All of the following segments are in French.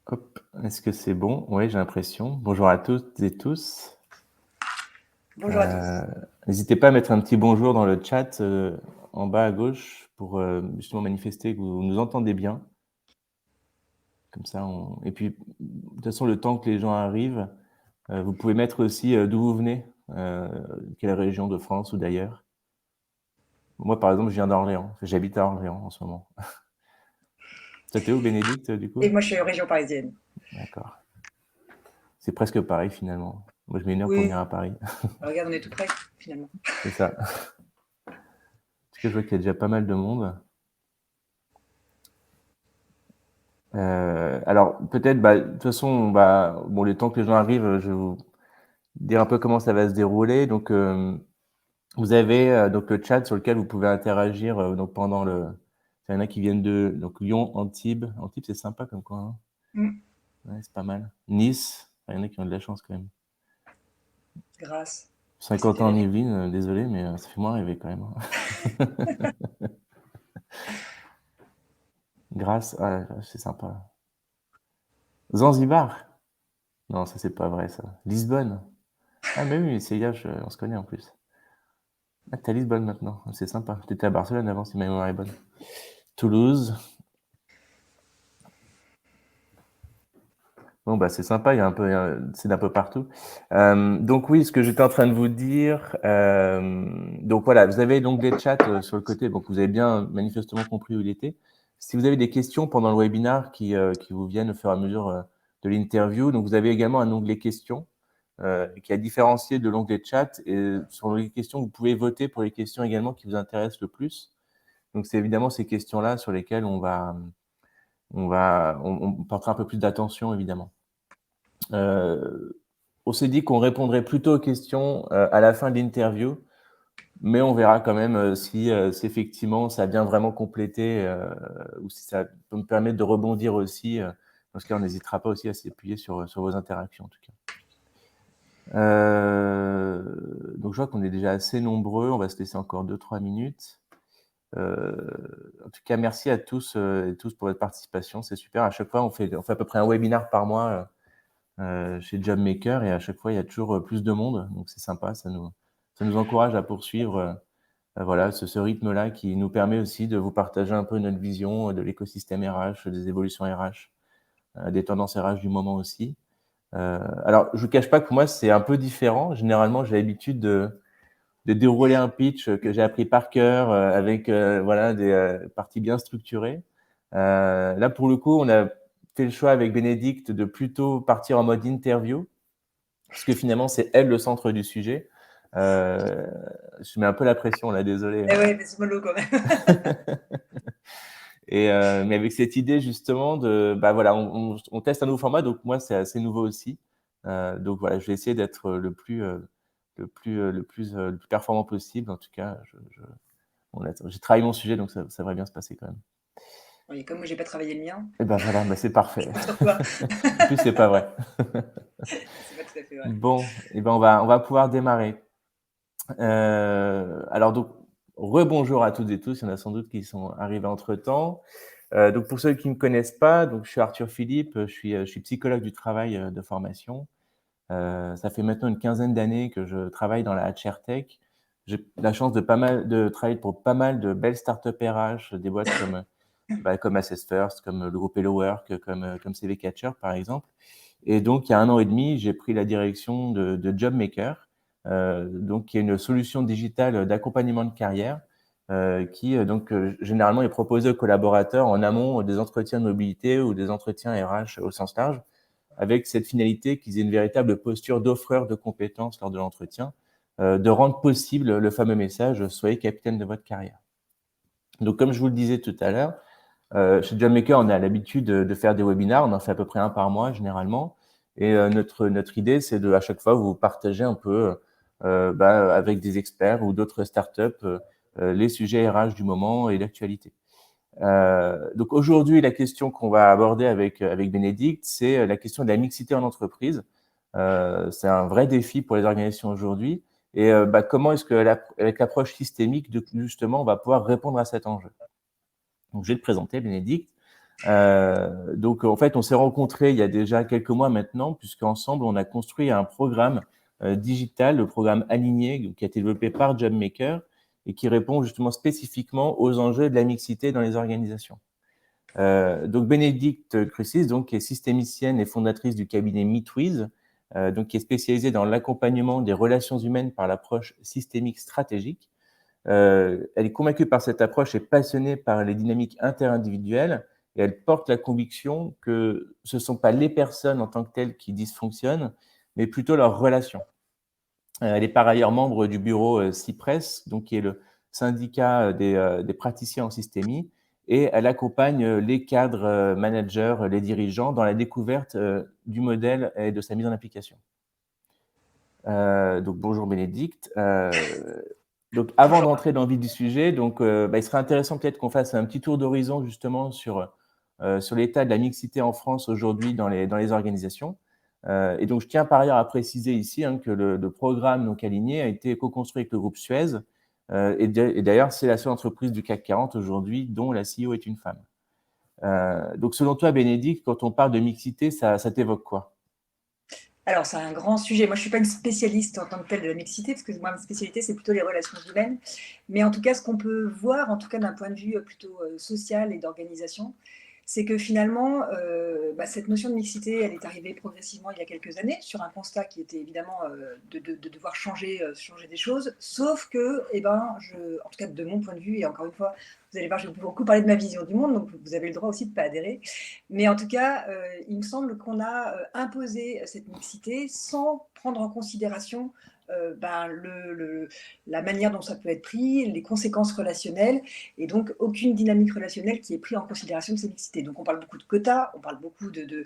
Hop, est-ce que c'est bon? Oui, j'ai l'impression. Bonjour à toutes et tous. Bonjour à tous. N'hésitez pas à mettre un petit bonjour dans le chat en bas à gauche pour justement manifester que vous nous entendez bien. Comme ça, et puis, de toute façon, le temps que les gens arrivent, vous pouvez mettre aussi d'où vous venez, quelle région de France ou d'ailleurs. Moi, par exemple, je viens d'Orléans. Enfin, j'habite à Orléans en ce moment. Toi, t'es où, Bénédicte, du Et coup? moi, je suis région parisienne. D'accord. C'est presque pareil, finalement. Moi, je mets une heure pour Oui, venir à Paris. regarde, on est tout près, finalement. C'est ça. Parce que je vois qu'il y a déjà pas mal de monde. Alors peut-être, de toute façon, bon, le temps que les gens arrivent, je vais vous dire un peu comment ça va se dérouler. Donc, vous avez donc le chat sur lequel vous pouvez interagir. Donc pendant le, il y en a qui viennent de donc Lyon, Antibes. Antibes, c'est sympa comme coin, hein. Mm, Ouais, c'est pas mal. Nice, il y en a qui ont de la chance quand même. grâce. C'est Saint-Quentin en Tel Aviv. Yvelines, désolé, mais ça fait moins rêver quand même, hein. Grasse, ah, c'est sympa. Zanzibar? Non, ça c'est pas vrai ça. Lisbonne? Ah mais oui, c'est on se connaît en plus. Ah, tu à Lisbonne maintenant, c'est sympa. Tu étais à Barcelone avant, si ma mémoire est bonne. Toulouse. Bon, c'est sympa, il y a un peu, c'est d'un peu partout. Donc oui, ce que j'étais en train de vous dire, donc voilà, vous avez l'onglet chat sur le côté, donc vous avez bien manifestement compris où il était. Si vous avez des questions pendant le webinaire qui vous viennent au fur et à mesure de l'interview, donc vous avez également un onglet questions qui est différencié de l'onglet chat. Et sur les questions, vous pouvez voter pour les questions également qui vous intéressent le plus. Donc c'est évidemment ces questions-là sur lesquelles on portera un peu plus d'attention, évidemment. On s'est dit qu'on répondrait plutôt aux questions à la fin de l'interview, mais on verra quand même si effectivement ça vient vraiment compléter ou si ça peut me permettre de rebondir aussi. Dans ce cas, on n'hésitera pas aussi à s'appuyer sur vos interactions, en tout cas. Donc je vois qu'on est déjà assez nombreux, on va se laisser encore 2-3 minutes. En tout cas, merci à tous et tous pour votre participation, c'est super. À chaque fois, on fait à peu près un webinaire par mois chez JobMaker et à chaque fois, il y a toujours plus de monde, donc c'est sympa, ça nous encourage à poursuivre voilà, ce rythme-là qui nous permet aussi de vous partager un peu notre vision de l'écosystème RH, des évolutions RH, des tendances RH du moment aussi. Alors, je ne vous cache pas que pour moi, c'est un peu différent. Généralement, j'ai l'habitude de dérouler un pitch que j'ai appris par cœur avec voilà, des parties bien structurées. Là, pour le coup, on a fait le choix avec Bénédicte de plutôt partir en mode interview, parce que finalement, c'est elle le centre du sujet. Je mets un peu la pression là, désolé, Eh hein. ouais, mais c'est mollo quand même. Mais avec cette idée justement de, voilà, on teste un nouveau format, donc moi, c'est assez nouveau aussi. Donc voilà, je vais essayer d'être le plus performant possible. En tout cas, j'ai travaillé mon sujet, donc ça devrait bien se passer quand même. Oui, comme moi, j'ai pas travaillé le mien, Et ben voilà, c'est je parfait. compte sur toi. En plus, c'est pas vrai. C'est pas tout à fait vrai. Bon, et ben on va pouvoir démarrer. Alors donc, rebonjour à toutes et tous, il y en a sans doute qui sont arrivés entre-temps. Donc pour ceux qui ne me connaissent pas, donc je suis Arthur Philippe, je suis psychologue du travail de formation. Ça fait maintenant une quinzaine d'années que je travaille dans la HR Tech. J'ai la chance de travailler pour pas mal de belles startups RH, des boîtes comme Assess First, comme le groupe Hello Work, comme CV Catcher par exemple. Et donc il y a 1 an et demi, j'ai pris la direction de JobMaker, donc qui est une solution digitale d'accompagnement de carrière qui donc généralement est proposée aux collaborateurs en amont des entretiens de mobilité ou des entretiens RH au sens large, avec cette finalité qu'ils aient une véritable posture d'offreur de compétences lors de l'entretien, de rendre possible le fameux message « Soyez capitaine de votre carrière ». Donc, comme je vous le disais tout à l'heure, chez JobMaker, on a l'habitude de faire des webinaires, on en fait à peu près un par mois généralement. Et notre idée, c'est à chaque fois vous partager un peu avec des experts ou d'autres startups les sujets RH du moment et l'actualité. Donc aujourd'hui, la question qu'on va aborder avec Bénédicte, c'est la question de la mixité en entreprise. C'est un vrai défi pour les organisations aujourd'hui. Et comment est-ce qu'avec l'approche systémique, justement, on va pouvoir répondre à cet enjeu? Donc, je vais te présenter, Bénédicte. Donc, en fait, on s'est rencontrés il y a déjà quelques mois maintenant, puisqu'ensemble, on a construit un programme digital, le programme Aligné, qui a été développé par JobMaker et qui répond justement spécifiquement aux enjeux de la mixité dans les organisations. Donc, Bénédicte Crucis, donc, qui est systémicienne et fondatrice du cabinet Meetwiz, donc, qui est spécialisée dans l'accompagnement des relations humaines par l'approche systémique stratégique. Elle est convaincue par cette approche et passionnée par les dynamiques interindividuelles, et elle porte la conviction que ce ne sont pas les personnes en tant que telles qui dysfonctionnent, mais plutôt leurs relations. Elle est par ailleurs membre du bureau CIPRES, donc qui est le syndicat des praticiens en systémie, et elle accompagne les cadres, managers, les dirigeants dans la découverte du modèle et de sa mise en application. Donc bonjour Bénédicte. Donc avant d'entrer dans le vif du sujet, donc, il serait intéressant peut-être qu'on fasse un petit tour d'horizon justement sur l'état de la mixité en France aujourd'hui dans les organisations. Et donc je tiens par ailleurs à préciser ici que le programme donc Aligné a été co-construit avec le groupe Suez, et d'ailleurs c'est la seule entreprise du CAC 40 aujourd'hui dont la CEO est une femme. Donc selon toi Bénédicte, quand on parle de mixité, ça t'évoque quoi? Alors, c'est un grand sujet. Moi, je ne suis pas une spécialiste en tant que telle de la mixité, parce que moi, ma spécialité, c'est plutôt les relations humaines. Mais en tout cas, ce qu'on peut voir, en tout cas d'un point de vue plutôt social et d'organisation, c'est que finalement, cette notion de mixité, elle est arrivée progressivement il y a quelques années, sur un constat qui était évidemment de devoir changer des choses. Sauf que, en tout cas de mon point de vue, et encore une fois, vous allez voir, je vais beaucoup parler de ma vision du monde, donc vous avez le droit aussi de ne pas adhérer. Mais en tout cas, il me semble qu'on a imposé cette mixité sans prendre en considération la manière dont ça peut être pris, les conséquences relationnelles, et donc aucune dynamique relationnelle qui est prise en considération de ces mixités. Donc on parle beaucoup de quotas, on parle beaucoup de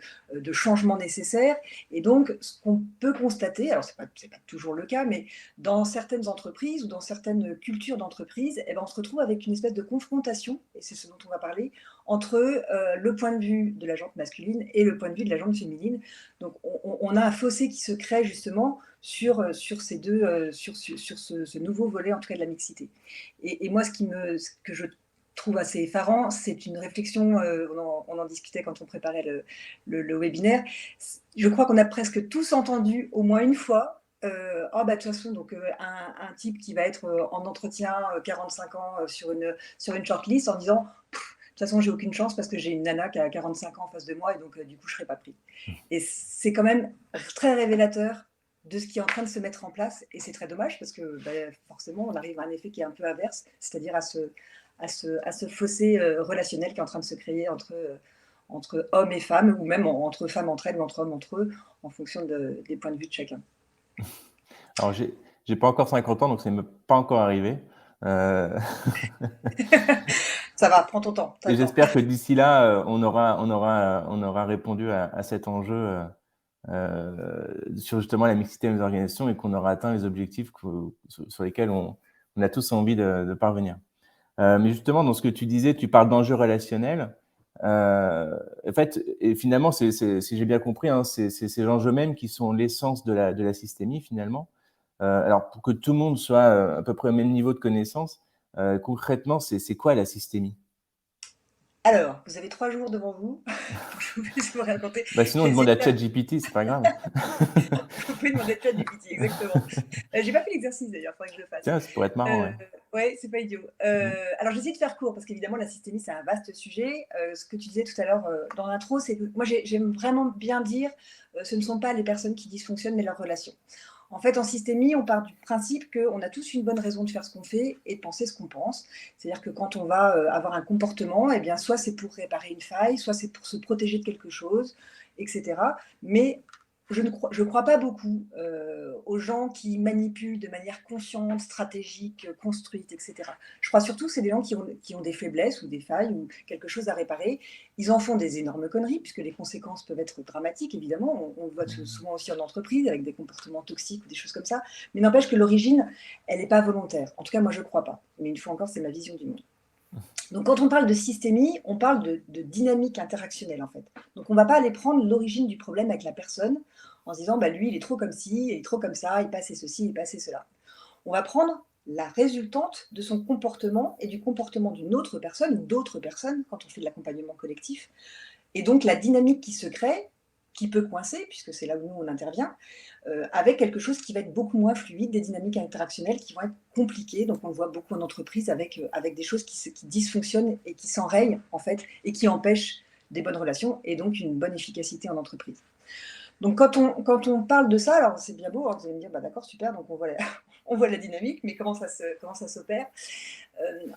changements nécessaires, et donc ce qu'on peut constater, alors c'est pas toujours le cas, mais dans certaines entreprises ou dans certaines cultures d'entreprise, on se retrouve avec une espèce de confrontation, et c'est ce dont on va parler, entre le point de vue de la jante masculine et le point de vue de la jante féminine. Donc on a un fossé qui se crée justement sur ces deux, sur ce nouveau volet en tout cas de la mixité. Et moi, ce que je trouve assez effarant, c'est une réflexion, on en discutait quand on préparait le webinaire. Je crois qu'on a presque tous entendu au moins une fois de toute façon, donc, un type qui va être en entretien 45 ans sur une shortlist en disant de toute façon, j'ai aucune chance parce que j'ai une nana qui a 45 ans en face de moi et donc du coup, je ne serai pas pris. Et c'est quand même très révélateur de ce qui est en train de se mettre en place, et c'est très dommage parce que forcément on arrive à un effet qui est un peu inverse, c'est-à-dire à ce fossé relationnel qui est en train de se créer entre hommes et femmes, ou même entre femmes entre elles ou entre hommes entre eux, en fonction des points de vue de chacun. Alors j'ai pas encore 50 ans, donc ça m'est pas encore arrivé. Ça va, prends ton temps. Et j'espère que d'ici là, on aura répondu à cet enjeu sur justement la mixité des organisations, et qu'on aura atteint les objectifs sur lesquels on a tous envie de parvenir. Mais justement, dans ce que tu disais, tu parles d'enjeux relationnels. En fait, et finalement, si j'ai bien compris, c'est ces enjeux mêmes qui sont l'essence de la systémie finalement. Alors, pour que tout le monde soit à peu près au même niveau de connaissance, concrètement, c'est quoi la systémie? Alors, vous avez 3 jours devant vous pour que je vous puisse vous raconter. Sinon, on demande à ChatGPT, c'est pas grave. Vous pouvez demander à ChatGPT, exactement. J'ai pas fait l'exercice d'ailleurs, il faudrait que je le fasse. Tiens, ça pourrait être marrant, ouais. Ouais, c'est pas idiot. Alors, j'essaie de faire court parce qu'évidemment, la systémie, c'est un vaste sujet. Ce que tu disais tout à l'heure dans l'intro, c'est que moi, j'aime vraiment bien dire ce ne sont pas les personnes qui dysfonctionnent, mais leurs relations. En fait, en systémie, on part du principe qu'on a tous une bonne raison de faire ce qu'on fait et de penser ce qu'on pense. C'est-à-dire que quand on va avoir un comportement, eh bien, soit c'est pour réparer une faille, soit c'est pour se protéger de quelque chose, etc. Mais je ne crois pas beaucoup aux gens qui manipulent de manière consciente, stratégique, construite, etc. Je crois surtout que c'est des gens qui ont des faiblesses ou des failles ou quelque chose à réparer. Ils en font des énormes conneries, puisque les conséquences peuvent être dramatiques, évidemment. On le voit souvent aussi en entreprise, avec des comportements toxiques ou des choses comme ça. Mais n'empêche que l'origine, elle n'est pas volontaire. En tout cas, moi, je ne crois pas. Mais une fois encore, c'est ma vision du monde. Donc, quand on parle de systémie, on parle de dynamique interactionnelle, en fait. Donc, on ne va pas aller prendre l'origine du problème avec la personne en se disant, lui, il est trop comme ci, il est trop comme ça, il passe ceci, il passe cela. On va prendre la résultante de son comportement et du comportement d'une autre personne ou d'autres personnes quand on fait de l'accompagnement collectif. Et donc la dynamique qui se crée, qui peut coincer, puisque c'est là où nous on intervient, avec quelque chose qui va être beaucoup moins fluide, des dynamiques interactionnelles qui vont être compliquées. Donc on le voit beaucoup en entreprise avec des choses qui dysfonctionnent et qui s'enrayent en fait, et qui empêchent des bonnes relations et donc une bonne efficacité en entreprise. Donc quand on parle de ça, alors c'est bien beau, hein, vous allez me dire, bah, d'accord, super, donc on voit on voit la dynamique, mais comment ça s'opère?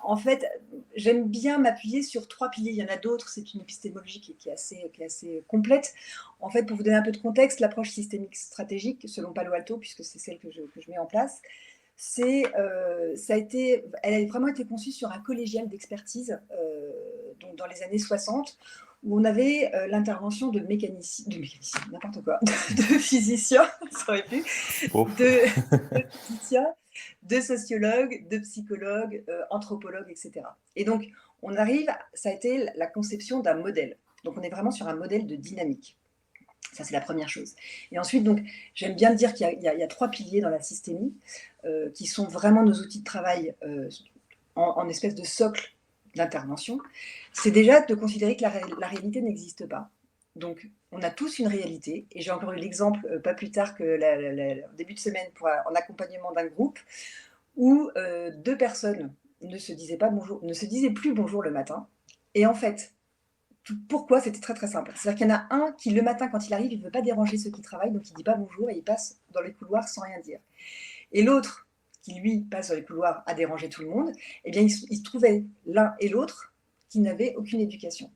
En fait, j'aime bien m'appuyer sur 3 piliers. Il y en a d'autres, c'est une épistémologie qui est assez complète. En fait, pour vous donner un peu de contexte, l'approche systémique stratégique, selon Palo Alto, puisque c'est celle que je mets en place, elle a vraiment été conçue sur un collégial d'expertise, donc dans les années 60, où on avait l'intervention de mécaniciens, n'importe quoi, de physiciens, ça aurait pu, de physiciens, de sociologues, de psychologues, anthropologues, etc. Et donc, ça a été la conception d'un modèle. Donc, on est vraiment sur un modèle de dynamique. Ça, c'est la première chose. Et ensuite, donc, j'aime bien dire qu'il y a 3 piliers dans la systémie, qui sont vraiment nos outils de travail en espèce de socle d'intervention. C'est déjà de considérer que la réalité n'existe pas. Donc, on a tous une réalité. Et j'ai encore eu l'exemple, pas plus tard que au début de semaine, en accompagnement d'un groupe, où 2 personnes ne se disaient plus bonjour le matin. Et en fait, pourquoi? C'était très très simple. C'est-à-dire qu'il y en a un qui, le matin, quand il arrive, il ne veut pas déranger ceux qui travaillent, donc il ne dit pas bonjour et il passe dans les couloirs sans rien dire. Et l'autre, qui lui passe dans les couloirs à déranger tout le monde, eh bien, ils se trouvaient l'un et l'autre qui n'avaient aucune éducation.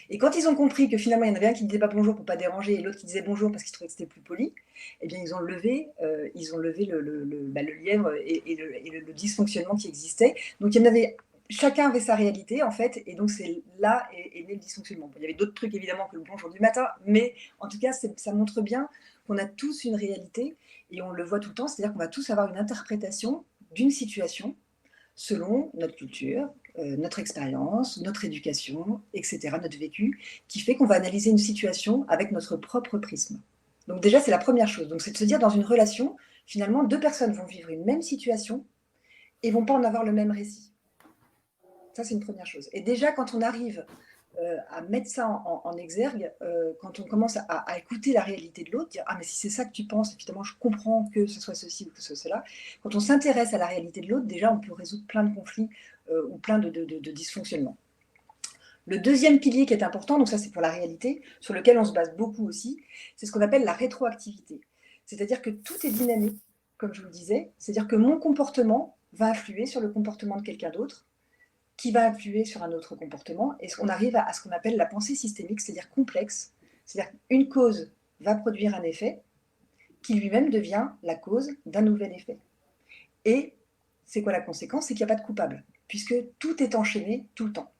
Et quand ils ont compris que finalement, il y en avait un qui ne disait pas bonjour pour ne pas déranger et l'autre qui disait bonjour parce qu'il trouvait que c'était plus poli, eh bien, ils ont levé le lièvre et le dysfonctionnement qui existait. Donc, chacun avait sa réalité, en fait, et donc c'est là est né le dysfonctionnement. Bon, il y avait d'autres trucs, évidemment, que le bonjour du matin, mais en tout cas, ça montre bien qu'on a tous une réalité, et on le voit tout le temps, c'est-à-dire qu'on va tous avoir une interprétation d'une situation selon notre culture, notre expérience, notre éducation, etc., notre vécu, qui fait qu'on va analyser une situation avec notre propre prisme. Donc déjà, c'est la première chose. Donc c'est de se dire, dans une relation, finalement, 2 personnes vont vivre une même situation et ne vont pas en avoir le même récit. Ça, c'est une première chose. Et déjà, quand on arrive à mettre ça en exergue, quand on commence à écouter la réalité de l'autre, dire « Ah, mais si c'est ça que tu penses, évidemment, je comprends que ce soit ceci ou que ce soit cela ». Quand on s'intéresse à la réalité de l'autre, déjà, on peut résoudre plein de conflits ou plein de dysfonctionnements. Le deuxième pilier qui est important, donc ça c'est pour la réalité, sur lequel on se base beaucoup aussi, c'est ce qu'on appelle la rétroactivité. C'est-à-dire que tout est dynamique, comme je vous le disais, c'est-à-dire que mon comportement va influer sur le comportement de quelqu'un d'autre, qui va influer sur un autre comportement, et on arrive à ce qu'on appelle la pensée systémique, c'est-à-dire complexe. C'est-à-dire qu'une cause va produire un effet qui lui-même devient la cause d'un nouvel effet. Et c'est quoi la conséquence? C'est qu'il n'y a pas de coupable, puisque tout est enchaîné tout le temps.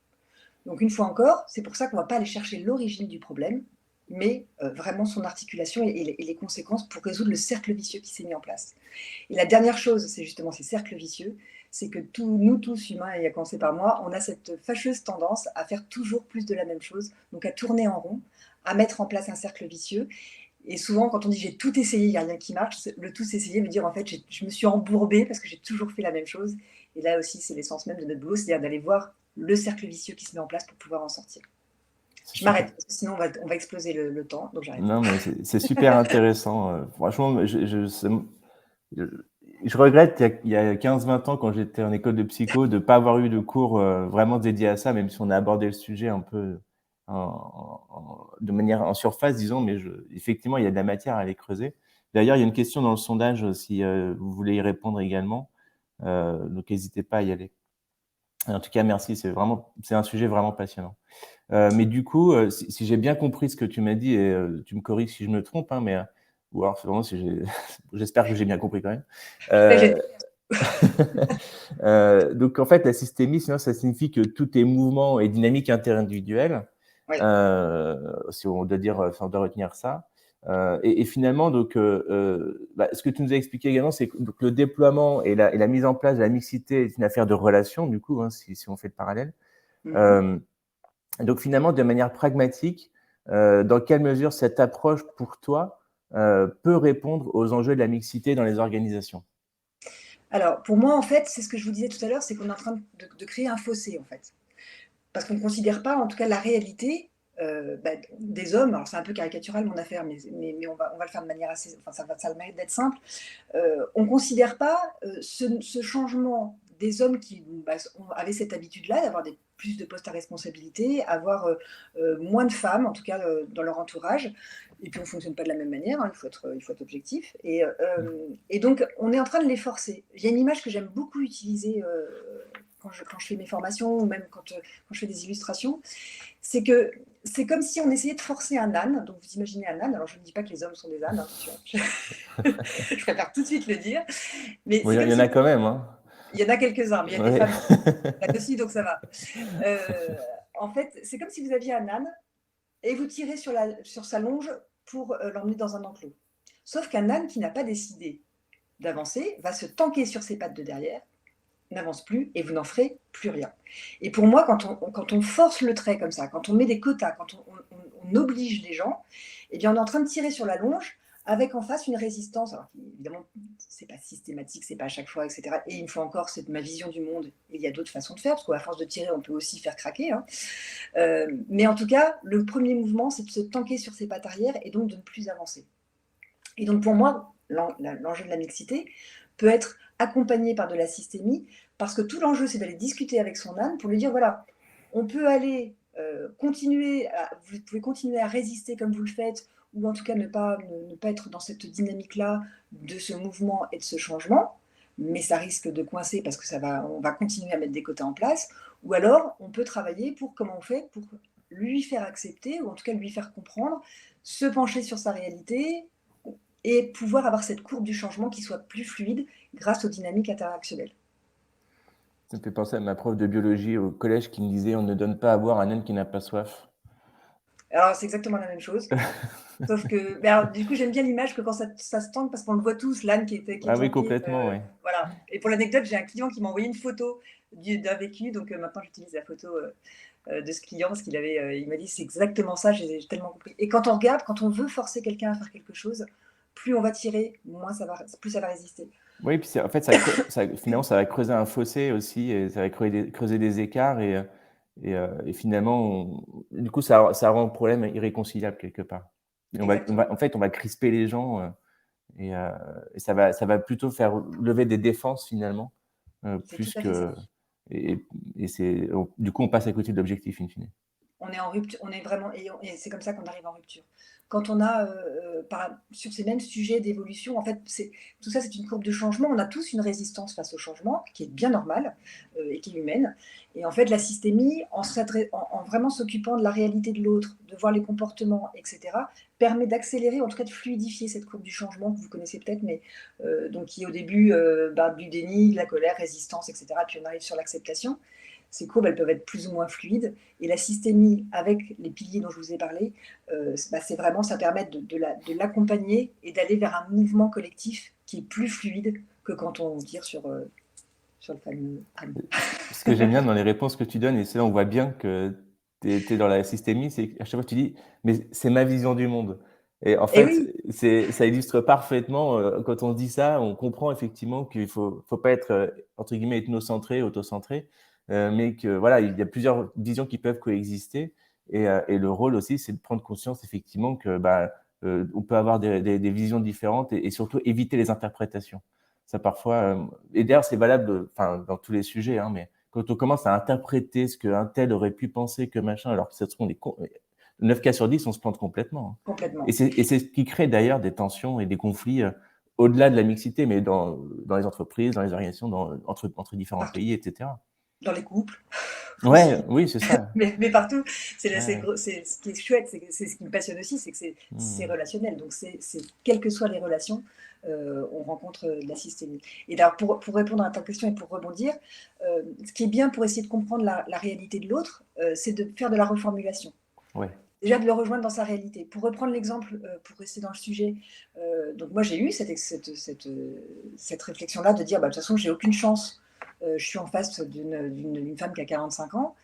Donc une fois encore, c'est pour ça qu'on ne va pas aller chercher l'origine du problème, mais vraiment son articulation et les conséquences pour résoudre le cercle vicieux qui s'est mis en place. Et la dernière chose, c'est justement ces cercles vicieux, c'est que nous tous humains, et à commencer par moi, on a cette fâcheuse tendance à faire toujours plus de la même chose, donc à tourner en rond, à mettre en place un cercle vicieux. Et souvent, quand on dit j'ai tout essayé, il n'y a rien qui marche, le tout essayer veut dire en fait je me suis embourbée parce que j'ai toujours fait la même chose. Et là aussi, c'est l'essence même de notre boulot, c'est-à-dire d'aller voir le cercle vicieux qui se met en place pour pouvoir en sortir. Je m'arrête, parce que sinon on va exploser le temps, donc j'arrête. Non, mais c'est super intéressant. Franchement, je regrette il y a 15-20 ans, quand j'étais en école de psycho, de ne pas avoir eu de cours vraiment dédiés à ça, même si on a abordé le sujet un peu de manière en surface, disons, mais effectivement, il y a de la matière à aller creuser. D'ailleurs, il y a une question dans le sondage, si vous voulez y répondre également, donc n'hésitez pas à y aller. En tout cas, merci, c'est un sujet vraiment passionnant. Mais du coup, si j'ai bien compris ce que tu m'as dit, et tu me corriges si je me trompe, hein, mais ou alors vraiment j'espère que j'ai bien compris quand même. Donc en fait, la systémie, sinon, ça signifie que tout est mouvement et dynamique interindividuelle. Oui. Si on doit dire, si on doit retenir ça. Et finalement, donc, ce que tu nous as expliqué également, c'est que donc, le déploiement et la mise en place de la mixité est une affaire de relation, du coup, hein, si on fait le parallèle. Donc finalement, de manière pragmatique, dans quelle mesure cette approche, pour toi, peut répondre aux enjeux de la mixité dans les organisations? Alors, pour moi, en fait, c'est ce que je vous disais tout à l'heure, c'est qu'on est en train de créer un fossé, en fait. Parce qu'on ne considère pas, en tout cas, la réalité des hommes. Alors, c'est un peu caricatural mon affaire, mais on va le faire de manière assez. Enfin, ça a le mérite d'être simple. On ne considère pas ce changement des hommes qui avaient cette habitude-là d'avoir plus de postes à responsabilité, avoir moins de femmes, en tout cas dans leur entourage. Et puis on ne fonctionne pas de la même manière, hein, il faut être objectif. Et donc on est en train de les forcer. Il y a une image que j'aime beaucoup utiliser quand je fais mes formations ou même quand je fais des illustrations, c'est que c'est comme si on essayait de forcer un âne. Donc vous imaginez un âne, alors je ne dis pas que les hommes sont des ânes, hein, je préfère tout de suite le dire, mais Bon, c'est il comme y en si a quand même, hein. il y en a quelques-uns, mais il y a des Ouais. femmes là-dessus, donc ça va. En fait, c'est comme si vous aviez un âne et vous tirez sur sa longe pour l'emmener dans un enclos. Sauf qu'un âne qui n'a pas décidé d'avancer va se tanker sur ses pattes de derrière, n'avance plus et vous n'en ferez plus rien. Et pour moi, quand on force le trait comme ça, quand on met des quotas, quand on oblige les gens, eh bien, on est en train de tirer sur la longe avec en face une résistance. Alors, évidemment, c'est pas systématique, c'est pas à chaque fois, etc. Et une fois encore, c'est ma vision du monde. Et il y a d'autres façons de faire, parce qu'à force de tirer, on peut aussi faire craquer, hein. Mais en tout cas, le premier mouvement, c'est de se tanker sur ses pattes arrière et donc de ne plus avancer. Et donc, pour moi, l'enjeu de la mixité peut être accompagné par de la systémie, parce que tout l'enjeu, c'est d'aller discuter avec son âne pour lui dire, voilà, on peut aller vous pouvez continuer à résister comme vous le faites, ou en tout cas ne pas être dans cette dynamique-là de ce mouvement et de ce changement, mais ça risque de coincer parce que on va continuer à mettre des quotas en place, ou alors on peut travailler pour comment on fait pour lui faire accepter, ou en tout cas lui faire comprendre, se pencher sur sa réalité, et pouvoir avoir cette courbe du changement qui soit plus fluide grâce aux dynamiques interactionnelles. Ça me fait penser à ma prof de biologie au collège qui me disait: «On ne donne pas à boire à un âne qui n'a pas soif». Alors, c'est exactement la même chose. Sauf que, mais alors, du coup, j'aime bien l'image que quand ça se tanque, parce qu'on le voit tous, l'âne qui est Ah oui, tanké. complètement, ouais. Voilà. Et pour l'anecdote, j'ai un client qui m'a envoyé une photo d'un vécu. Donc maintenant, j'utilise la photo de ce client parce il m'a dit c'est exactement ça, j'ai tellement compris. Et quand on regarde, quand on veut forcer quelqu'un à faire quelque chose, plus on va tirer, plus ça va résister. Oui, puis en fait, finalement, ça va creuser un fossé aussi et ça va creuser des écarts et finalement, du coup, ça rend le problème irréconciliable quelque part. Et Exactement. en fait, on va crisper les gens et, heu, et ça va plutôt faire lever des défenses finalement, C'est tout plus à fait ça. que et du coup, on passe à côté de l'objectif in fine. On est en rupture, on est vraiment, et c'est comme ça qu'on arrive en rupture. Quand on a, sur ces mêmes sujets d'évolution, en fait, tout ça, c'est une courbe de changement. On a tous une résistance face au changement, qui est bien normale et qui est humaine. Et en fait, la systémie, en vraiment s'occupant de la réalité de l'autre, de voir les comportements, etc., permet d'accélérer, en tout cas de fluidifier cette courbe du changement que vous connaissez peut-être, mais donc qui est au début du déni, de la colère, résistance, etc. Puis on arrive sur l'acceptation. Ces courbes, elles peuvent être plus ou moins fluides. Et la systémie, avec les piliers dont je vous ai parlé, c'est vraiment, ça permet de l'accompagner et d'aller vers un mouvement collectif qui est plus fluide que quand on tire sur le fameux âne. Ce que j'aime bien dans les réponses que tu donnes, et c'est là où on voit bien que tu es dans la systémie, c'est qu'à chaque fois tu dis: «Mais c'est ma vision du monde», et en Et fait, oui, ça illustre parfaitement, quand on dit ça, on comprend effectivement qu'il faut pas être, entre guillemets «ethnocentré», autocentré, mais que voilà, il y a plusieurs visions qui peuvent coexister et le rôle aussi, c'est de prendre conscience effectivement que, bah, on peut avoir des visions différentes et surtout éviter les interprétations. Ça parfois, et d'ailleurs c'est valable, enfin dans tous les sujets, hein, mais quand on commence à interpréter ce qu'un tel aurait pu penser que machin, alors que ça se trouve on est 9 cas sur 10 on se plante complètement, hein. Et complètement. c'est ce qui crée d'ailleurs des tensions et des conflits, au-delà de la mixité, mais dans les entreprises, dans les organisations, entre différents Partout. pays et cetera. Dans les couples Ouais, aussi. oui, c'est ça. Mais partout, Ouais, ouais. c'est ce qui est chouette, c'est ce qui me passionne aussi, c'est que c'est Mmh. relationnel. Donc, quelles que soient les relations, on rencontre de la systémie. Et alors, pour répondre à ta question et pour rebondir, ce qui est bien pour essayer de comprendre la réalité de l'autre, c'est de faire de la reformulation. Ouais. Déjà de le rejoindre dans sa réalité. Pour reprendre l'exemple, pour rester dans le sujet, donc moi j'ai eu cette réflexion-là de dire, bah, de toute façon, j'ai aucune chance. Je suis en face d'une femme qui a 45 ans.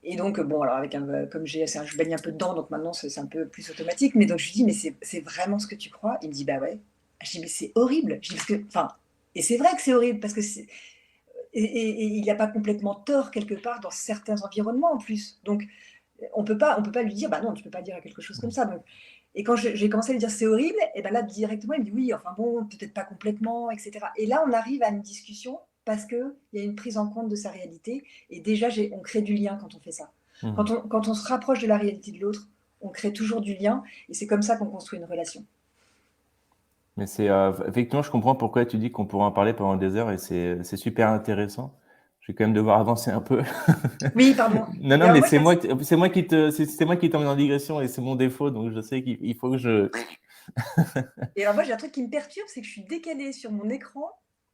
Et donc, bon, alors comme je baigne un peu dedans, donc maintenant c'est un peu plus automatique. Mais donc je lui dis, mais c'est vraiment ce que tu crois? Il me dit, bah ouais. Je dis, mais c'est horrible. Je dis, parce que, enfin, Et c'est vrai que c'est horrible parce que et il n'a pas complètement tort quelque part dans certains environnements en plus. Donc, on peut pas lui dire, bah non, tu peux pas dire quelque chose comme Mmh. ça. Donc, et quand j'ai commencé à lui dire c'est horrible, et ben là directement il me dit oui, enfin bon, peut-être pas complètement, etc. Et là on arrive à une discussion parce que il y a une prise en compte de sa réalité. Et déjà on crée du lien quand on fait ça. Mmh. Quand on se rapproche de la réalité de l'autre, on crée toujours du lien et c'est comme ça qu'on construit une relation. Mais c'est, effectivement, je comprends pourquoi tu dis qu'on pourrait en parler pendant des heures et c'est super intéressant. Je vais quand même devoir avancer un peu. Oui, pardon. Non, Et non, alors mais moi, c'est moi qui t'emmène en digression et c'est mon défaut, donc je sais qu'il faut que je. j'ai un truc qui me perturbe, c'est que je suis décalée sur mon écran.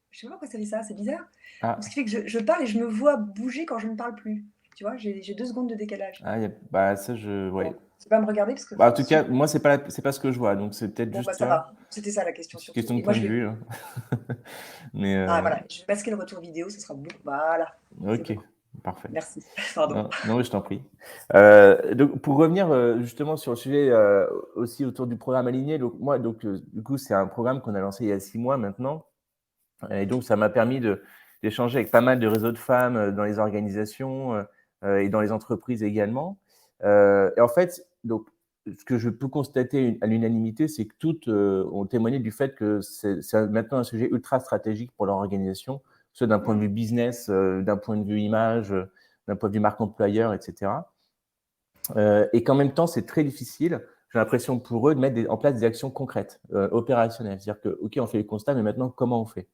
Je sais pas pourquoi ça fait ça, c'est bizarre. Donc, ce Ah, qui fait que je parle et je me vois bouger quand je ne parle plus. Tu vois, j'ai 2 secondes de décalage. ah, bah ça, Bon, ouais. tu vas me regarder parce que Bah, en tout sinon cas, moi, c'est pas ce que je vois, donc c'est peut-être bon, bah, juste ça toi. va. C'était ça la question C'est une surtout question de et moi point de je vais vue, hein. Mais voilà, je vais masquer le retour vidéo, ce sera beaucoup voilà, c'est ok, bon. parfait. Merci. Pardon. Non, non, mais je t'en prie. Donc, pour revenir justement sur le sujet aussi autour du programme aligné, donc moi, du coup, c'est un programme qu'on a lancé il y a 6 mois maintenant, et donc ça m'a permis d'échanger avec pas mal de réseaux de femmes dans les organisations et dans les entreprises également. Et en fait, donc, ce que je peux constater à l'unanimité, c'est que toutes ont témoigné du fait que c'est maintenant un sujet ultra stratégique pour leur organisation, soit d'un point de vue business, d'un point de vue image, d'un point de vue marque employeur, etc. Et qu'en même temps, c'est très difficile, j'ai l'impression pour eux, de mettre en place des actions concrètes, opérationnelles. C'est-à-dire que, OK, on fait les constats, mais maintenant, comment on fait?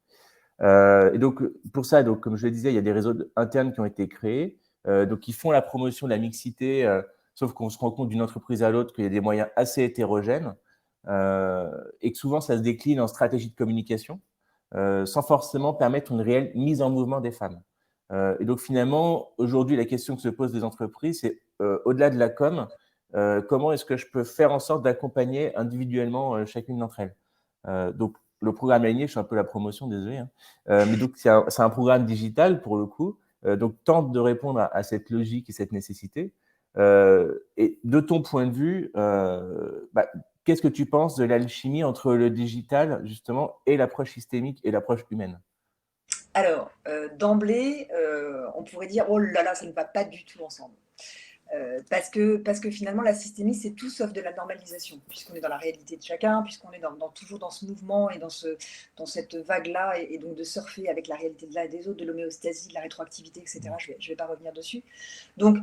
Et donc, pour ça, donc, comme je le disais, il y a des réseaux internes qui ont été créés, donc qui font la promotion de la mixité, sauf qu'on se rend compte d'une entreprise à l'autre qu'il y a des moyens assez hétérogènes et que souvent, ça se décline en stratégie de communication sans forcément permettre une réelle mise en mouvement des femmes. Et donc, finalement, aujourd'hui, la question que se posent les entreprises, c'est au-delà de la com, comment est-ce que je peux faire en sorte d'accompagner individuellement chacune d'entre elles. Donc, le programme aligné, je fais un peu la promotion, désolé, hein. Mais donc, c'est un programme digital pour le coup, donc tente de répondre à cette logique et cette nécessité. Et de ton point de vue, bah, qu'est-ce que tu penses de l'alchimie entre le digital, justement, et l'approche systémique et l'approche humaine? Alors, d'emblée, on pourrait dire: «Oh là là, ça ne va pas du tout ensemble». Parce que finalement la systémie, c'est tout sauf de la normalisation, puisqu'on est dans la réalité de chacun, puisqu'on est toujours dans ce mouvement et dans cette vague-là, et donc de surfer avec la réalité de l'un et des autres, de l'homéostasie, de la rétroactivité, etc. Je vais pas revenir dessus. Donc,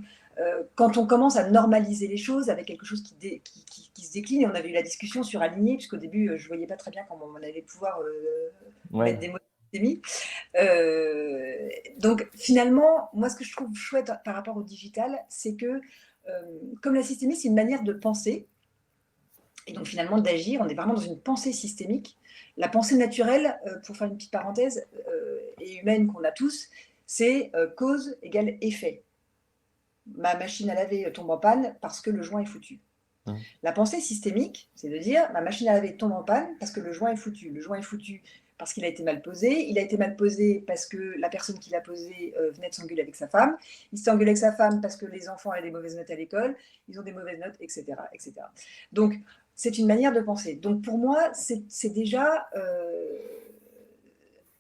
quand on commence à normaliser les choses avec quelque chose qui se décline, et on avait eu la discussion sur aligner, puisqu'au début, je voyais pas très bien comment on allait pouvoir Ouais, mettre des mots sur systémie. Donc finalement, moi ce que je trouve chouette par rapport au digital, c'est que comme la systémie, c'est une manière de penser, et donc finalement d'agir, on est vraiment dans une pensée systémique. La pensée naturelle, pour faire une petite parenthèse, et humaine qu'on a tous, c'est cause égale effet. Ma machine à laver tombe en panne parce que le joint est foutu. mmh, La pensée systémique, c'est de dire ma machine à laver tombe en panne parce que le joint est foutu. Le joint est foutu parce qu'il a été mal posé. Il a été mal posé parce que la personne qui l'a posé venait de s'engueuler avec sa femme. Il s'est engueulé avec sa femme parce que les enfants avaient des mauvaises notes à l'école. Ils ont des mauvaises notes, etc. etc. Donc, c'est une manière de penser. Donc, pour moi, c'est déjà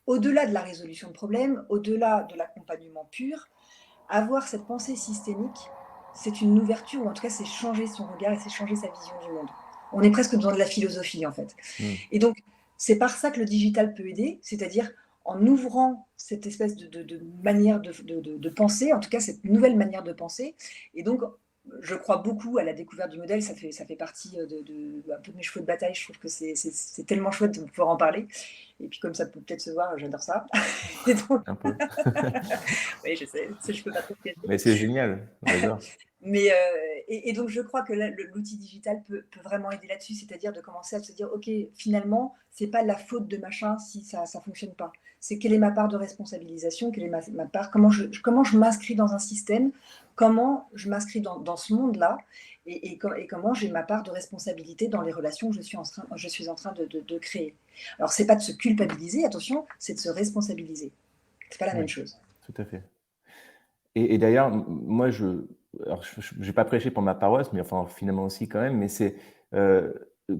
au-delà de la résolution de problèmes, au-delà de l'accompagnement pur, avoir cette pensée systémique, c'est une ouverture, ou en tout cas, c'est changer son regard et c'est changer sa vision du monde. On est presque dans de la philosophie, en fait. mmh, Et donc, c'est par ça que le digital peut aider, c'est-à-dire en ouvrant cette espèce de manière de penser, en tout cas cette nouvelle manière de penser. Et donc, je crois beaucoup à la découverte du modèle, ça fait partie un peu de mes chevaux de bataille, je trouve que c'est tellement chouette de pouvoir en parler. Et puis comme ça peut peut-être se voir, j'adore ça. Et donc, un peu. oui, je sais, je peux pas trop te cacher. Mais c'est génial, j'adore. Mais et donc je crois que l'outil digital peut vraiment aider là-dessus, c'est-à-dire de commencer à se dire ok, finalement c'est pas la faute de machin si ça fonctionne pas. C'est quelle est ma part de responsabilisation, quelle est ma part, comment je m'inscris dans un système, comment je m'inscris dans ce monde-là, et comment j'ai ma part de responsabilité dans les relations que je suis en train de créer. Alors c'est pas de se culpabiliser, attention, c'est de se responsabiliser. C'est pas la Ouais, même chose. tout à fait. Et d'ailleurs, moi, alors je vais pas prêcher pour ma paroisse, mais enfin, finalement aussi quand même, mais c'est,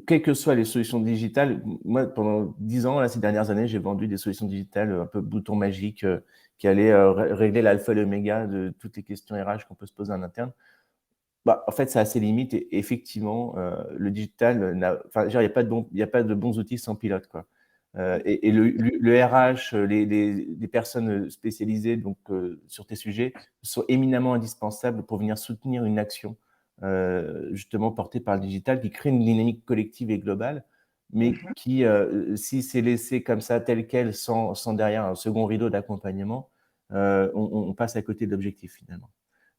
quelles que soient les solutions digitales, moi, pendant 10 ans, là, ces dernières années, j'ai vendu des solutions digitales un peu bouton magique qui allaient régler l'alpha et l'oméga de toutes les questions RH qu'on peut se poser en interne. Bah, en fait, ça a ses limites et effectivement, le digital enfin, il n'y a pas de il y a pas de bons outils sans pilote, quoi. Et le RH, les personnes spécialisées donc, sur tes sujets sont éminemment indispensables pour venir soutenir une action justement portée par le digital qui crée une dynamique collective et globale, mais Mhm. qui, si c'est laissé comme ça, tel quel, sans derrière un second rideau d'accompagnement, on passe à côté de l'objectif finalement.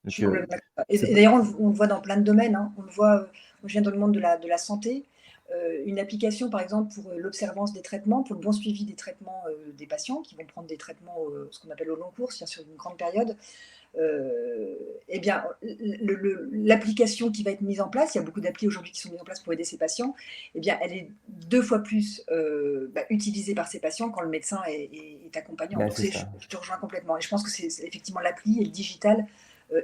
Je Donc, suis complètement d'accord. ça Et peut d'ailleurs, on le voit dans plein de domaines, hein. On le voit, moi, je viens dans le monde de la santé. Une application, par exemple, pour l'observance des traitements, pour le bon suivi des traitements des patients qui vont prendre des traitements, ce qu'on appelle au long cours, c'est-à-dire sur une grande période. Eh bien, l'application qui va être mise en place, il y a beaucoup d'applis aujourd'hui qui sont mises en place pour aider ces patients, eh bien, elle est 2 fois plus utilisée par ces patients quand le médecin est accompagnant. bah, Donc, c'est ça. je te rejoins complètement. Et je pense que c'est effectivement l'appli et le digital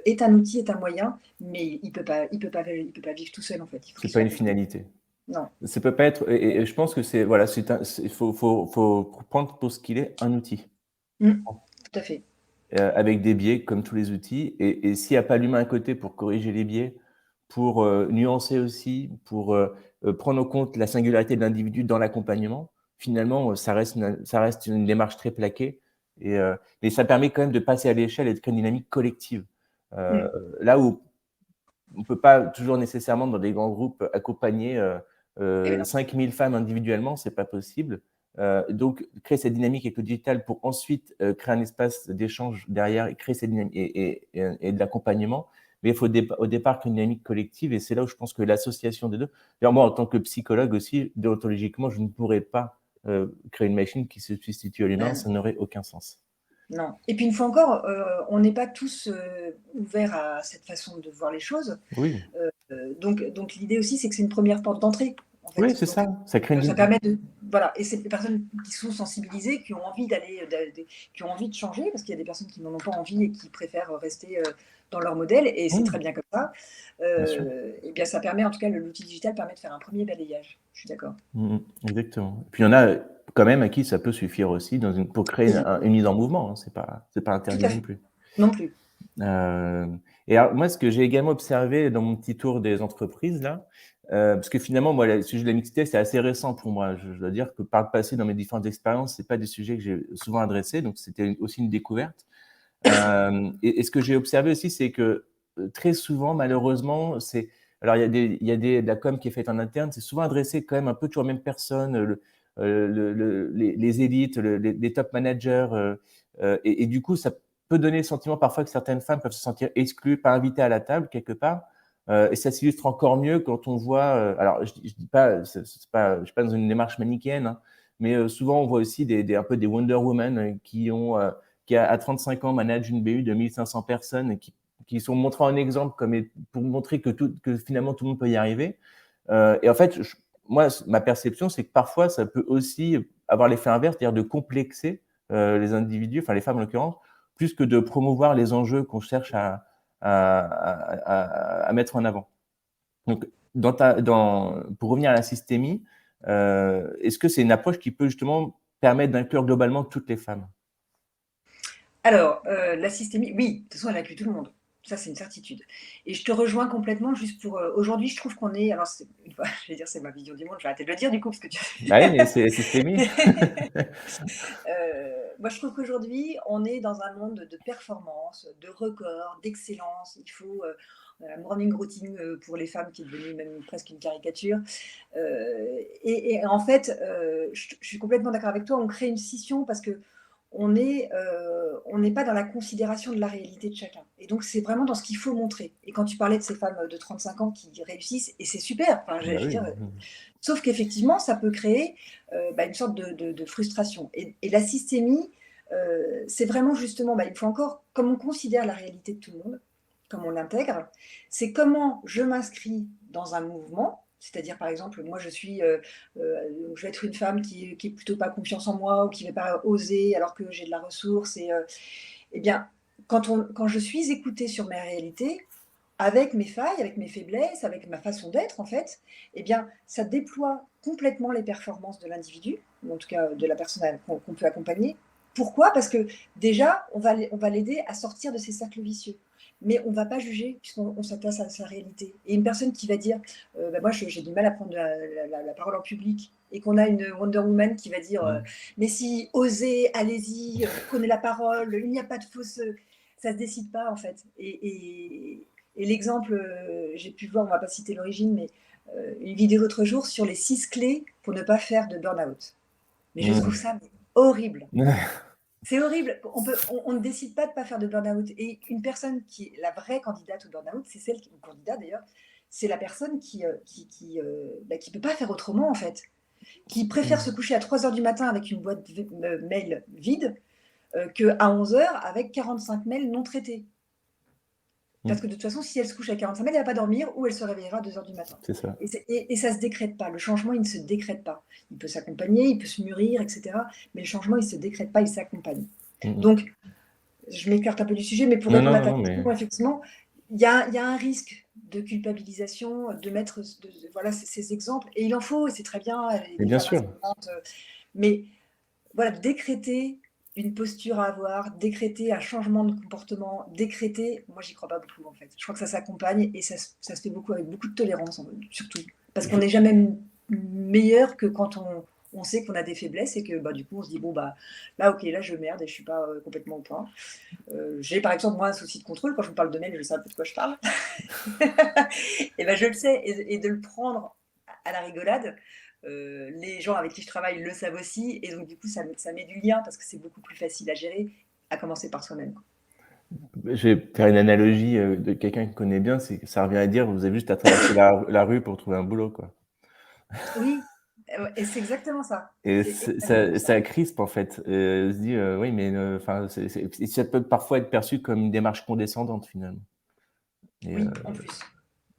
est un outil, est un moyen, mais il peut pas vivre tout seul en fait. Il faut C'est qu'il pas soit une accompagné. finalité. Non. Ça peut pas être et je pense que c'est voilà, faut prendre pour ce qu'il est, un outil, Mm, tout à fait. avec des biais comme tous les outils et s'il y a pas l'humain à côté pour corriger les biais, pour, nuancer aussi, pour, prendre en compte la singularité de l'individu dans l'accompagnement, finalement, ça reste une démarche très plaquée et ça permet quand même de passer à l'échelle et de créer une dynamique collective. Heu, Mm. là où on peut pas toujours nécessairement dans des grands groupes accompagner, Eh bien, non. 5 000 femmes individuellement, c'est pas possible. Donc créer cette dynamique avec le digital pour ensuite, créer un espace d'échange derrière et créer cette dynamique et de l'accompagnement. Mais il faut au départ créer une dynamique collective et c'est là où je pense que l'association des 2. D'ailleurs moi en tant que psychologue aussi, déontologiquement, je ne pourrais pas, créer une machine qui se substitue à l'humain, Ben, ça n'aurait aucun sens. non. Et puis une fois encore, on n'est pas tous ouverts à cette façon de voir les choses. Oui, Donc l'idée aussi, c'est que c'est une première porte d'entrée, en oui, fait. c'est Donc ça, ça crée une ça dy permet de voilà et c'est des personnes qui sont sensibilisées, qui ont envie qui ont envie de changer, parce qu'il y a des personnes qui n'en ont pas envie et qui préfèrent rester, dans leur modèle et c'est très mmh, bien comme ça. bien sûr. Et bien ça permet en tout cas l'outil digital permet de faire un premier balayage. Je suis d'accord. Mmh mh. Exactement. Puis il y en a, quand même à qui ça peut suffire aussi pour créer Oui, une mise en mouvement, hein, c'est pas tout interdit à non fait. plus. Non plus. Et alors moi, ce que j'ai également observé dans mon petit tour des entreprises là, parce que finalement moi, le sujet de la mixité, c'est assez récent pour moi. Je dois dire que par le passé, dans mes différentes expériences, c'est pas des sujets que j'ai souvent adressés, donc c'était aussi une découverte. Et ce que j'ai observé aussi, c'est que, très souvent, malheureusement, alors il y a de la com qui est faite en interne, c'est souvent adressé quand même un peu toujours aux mêmes personnes, les élites, les top managers, et du coup, ça peut donner le sentiment parfois que certaines femmes peuvent se sentir exclues, pas invitées à la table quelque part, et ça s'illustre encore mieux quand on voit, alors je dis pas, c'est pas je suis pas dans une démarche manichéenne, hein, mais souvent on voit aussi un peu des Wonder Woman, qui à 35 ans manage une BU de 1500 personnes et qui sont montrés en exemple pour montrer que finalement tout le monde peut y arriver. Et en fait, moi, ma perception, c'est que parfois, ça peut aussi avoir l'effet inverse, c'est-à-dire de complexer les individus, enfin les femmes en l'occurrence, plus que de promouvoir les enjeux qu'on cherche à mettre en avant. Donc, pour revenir à la systémie, est-ce que c'est une approche qui peut justement permettre d'inclure globalement toutes les femmes? Alors, la systémie, oui, de toute façon, elle inclut tout le monde. Ça, c'est une certitude. Et je te rejoins complètement juste pour, aujourd'hui, je trouve qu'on est alors c'est une fois, je vais dire, c'est ma vision du monde, je vais arrêter de le dire du coup parce que tu Bah oui, mais c'est systémie. moi, je trouve qu'aujourd'hui, on est dans un monde de performance, de records, d'excellence. Il faut, la morning routine, pour les femmes qui est devenue même presque une caricature. Et en fait, je suis complètement d'accord avec toi, on crée une scission parce que on n'est pas dans la considération de la réalité de chacun. Et donc, c'est vraiment dans ce qu'il faut montrer. Et quand tu parlais de ces femmes de 35 ans qui réussissent, et c'est super, enfin, Bah je veux oui. dire, Mmh. sauf qu'effectivement, ça peut créer une sorte de frustration. Et la systémie, c'est vraiment justement, une fois encore, comme on considère la réalité de tout le monde, comme on l'intègre, c'est comment je m'inscris dans un mouvement. C'est-à-dire, par exemple, moi, je vais être une femme qui est plutôt pas confiance en moi ou qui ne va pas oser alors que j'ai de la ressource. Eh bien, quand je suis écoutée sur mes réalités, avec mes failles, avec mes faiblesses, avec ma façon d'être en fait, eh bien, ça déploie complètement les performances de l'individu, ou en tout cas de la personne qu'on peut accompagner. Pourquoi? Parce que déjà, on va l'aider à sortir de ces cercles vicieux. Mais on ne va pas juger puisqu'on s'attache à sa réalité. Et une personne qui va dire, bah, moi j'ai du mal à prendre la parole en public, et qu'on a une Wonder Woman qui va dire, Mmh. mais si, osez, allez-y, prenez la parole, il n'y a pas de fausse... Ça ne se décide pas en fait. Et l'exemple, j'ai pu voir, on ne va pas citer l'origine, mais une vidéo l'autre jour sur les 6 clés pour ne pas faire de burn-out. Mais je trouve Mmh. ça horrible. C'est horrible. On ne décide pas de ne pas faire de burn-out. Et une personne qui est la vraie candidate au burn-out, c'est celle qui, ou candidat d'ailleurs, c'est la personne qui peut pas faire autrement en fait, qui préfère se Mmh. coucher à 3 heures du matin avec une boîte mail vide qu'à 11 heures avec 45 mails non traités. Parce Mmh. que de toute façon, si elle se couche à 45 minutes, elle ne va pas dormir ou elle se réveillera à 2 heures du matin. C'est ça. Et ça ne se décrète pas. Le changement, il ne se décrète pas. Il peut s'accompagner, il peut se mûrir, etc. Mais le changement, il ne se décrète pas, il s'accompagne. Mmh mh. Donc, je m'écarte un peu du sujet, mais pour Non, répondre non, à ta non, mais question, effectivement, il y a un risque de culpabilisation, de mettre voilà, ces exemples. Et il en faut, et c'est très bien, mais des bien femmes sûr. inspirantes. Mais voilà, décréter une posture à avoir, décréter un changement de comportement, décréter, moi j'y crois pas beaucoup en fait. Je crois que ça s'accompagne et ça se fait beaucoup avec beaucoup de tolérance surtout. Parce qu'on Je n'est jamais meilleur que quand on sait qu'on a des faiblesses et que bah, du coup on se dit bon bah là ok, là je merde et je suis pas complètement au point. J'ai par exemple moi un souci de contrôle, quand je vous parle de mail je sais un peu de quoi je parle. Et ben je le sais, et de le prendre à la rigolade, les gens avec qui je travaille le savent aussi, et donc du coup ça met du lien parce que c'est beaucoup plus facile à gérer, à commencer par soi-même. je vais faire une analogie, de quelqu'un qui connaît bien, c'est que ça revient à dire: «Vous avez juste à traverser la rue pour trouver un boulot», quoi. Oui, et c'est exactement ça. Et C'est exactement ça. ça crispe en fait, on se dit, «Oui, mais enfin, c'est» et ça peut parfois être perçu comme une démarche condescendante finalement et Oui, en plus.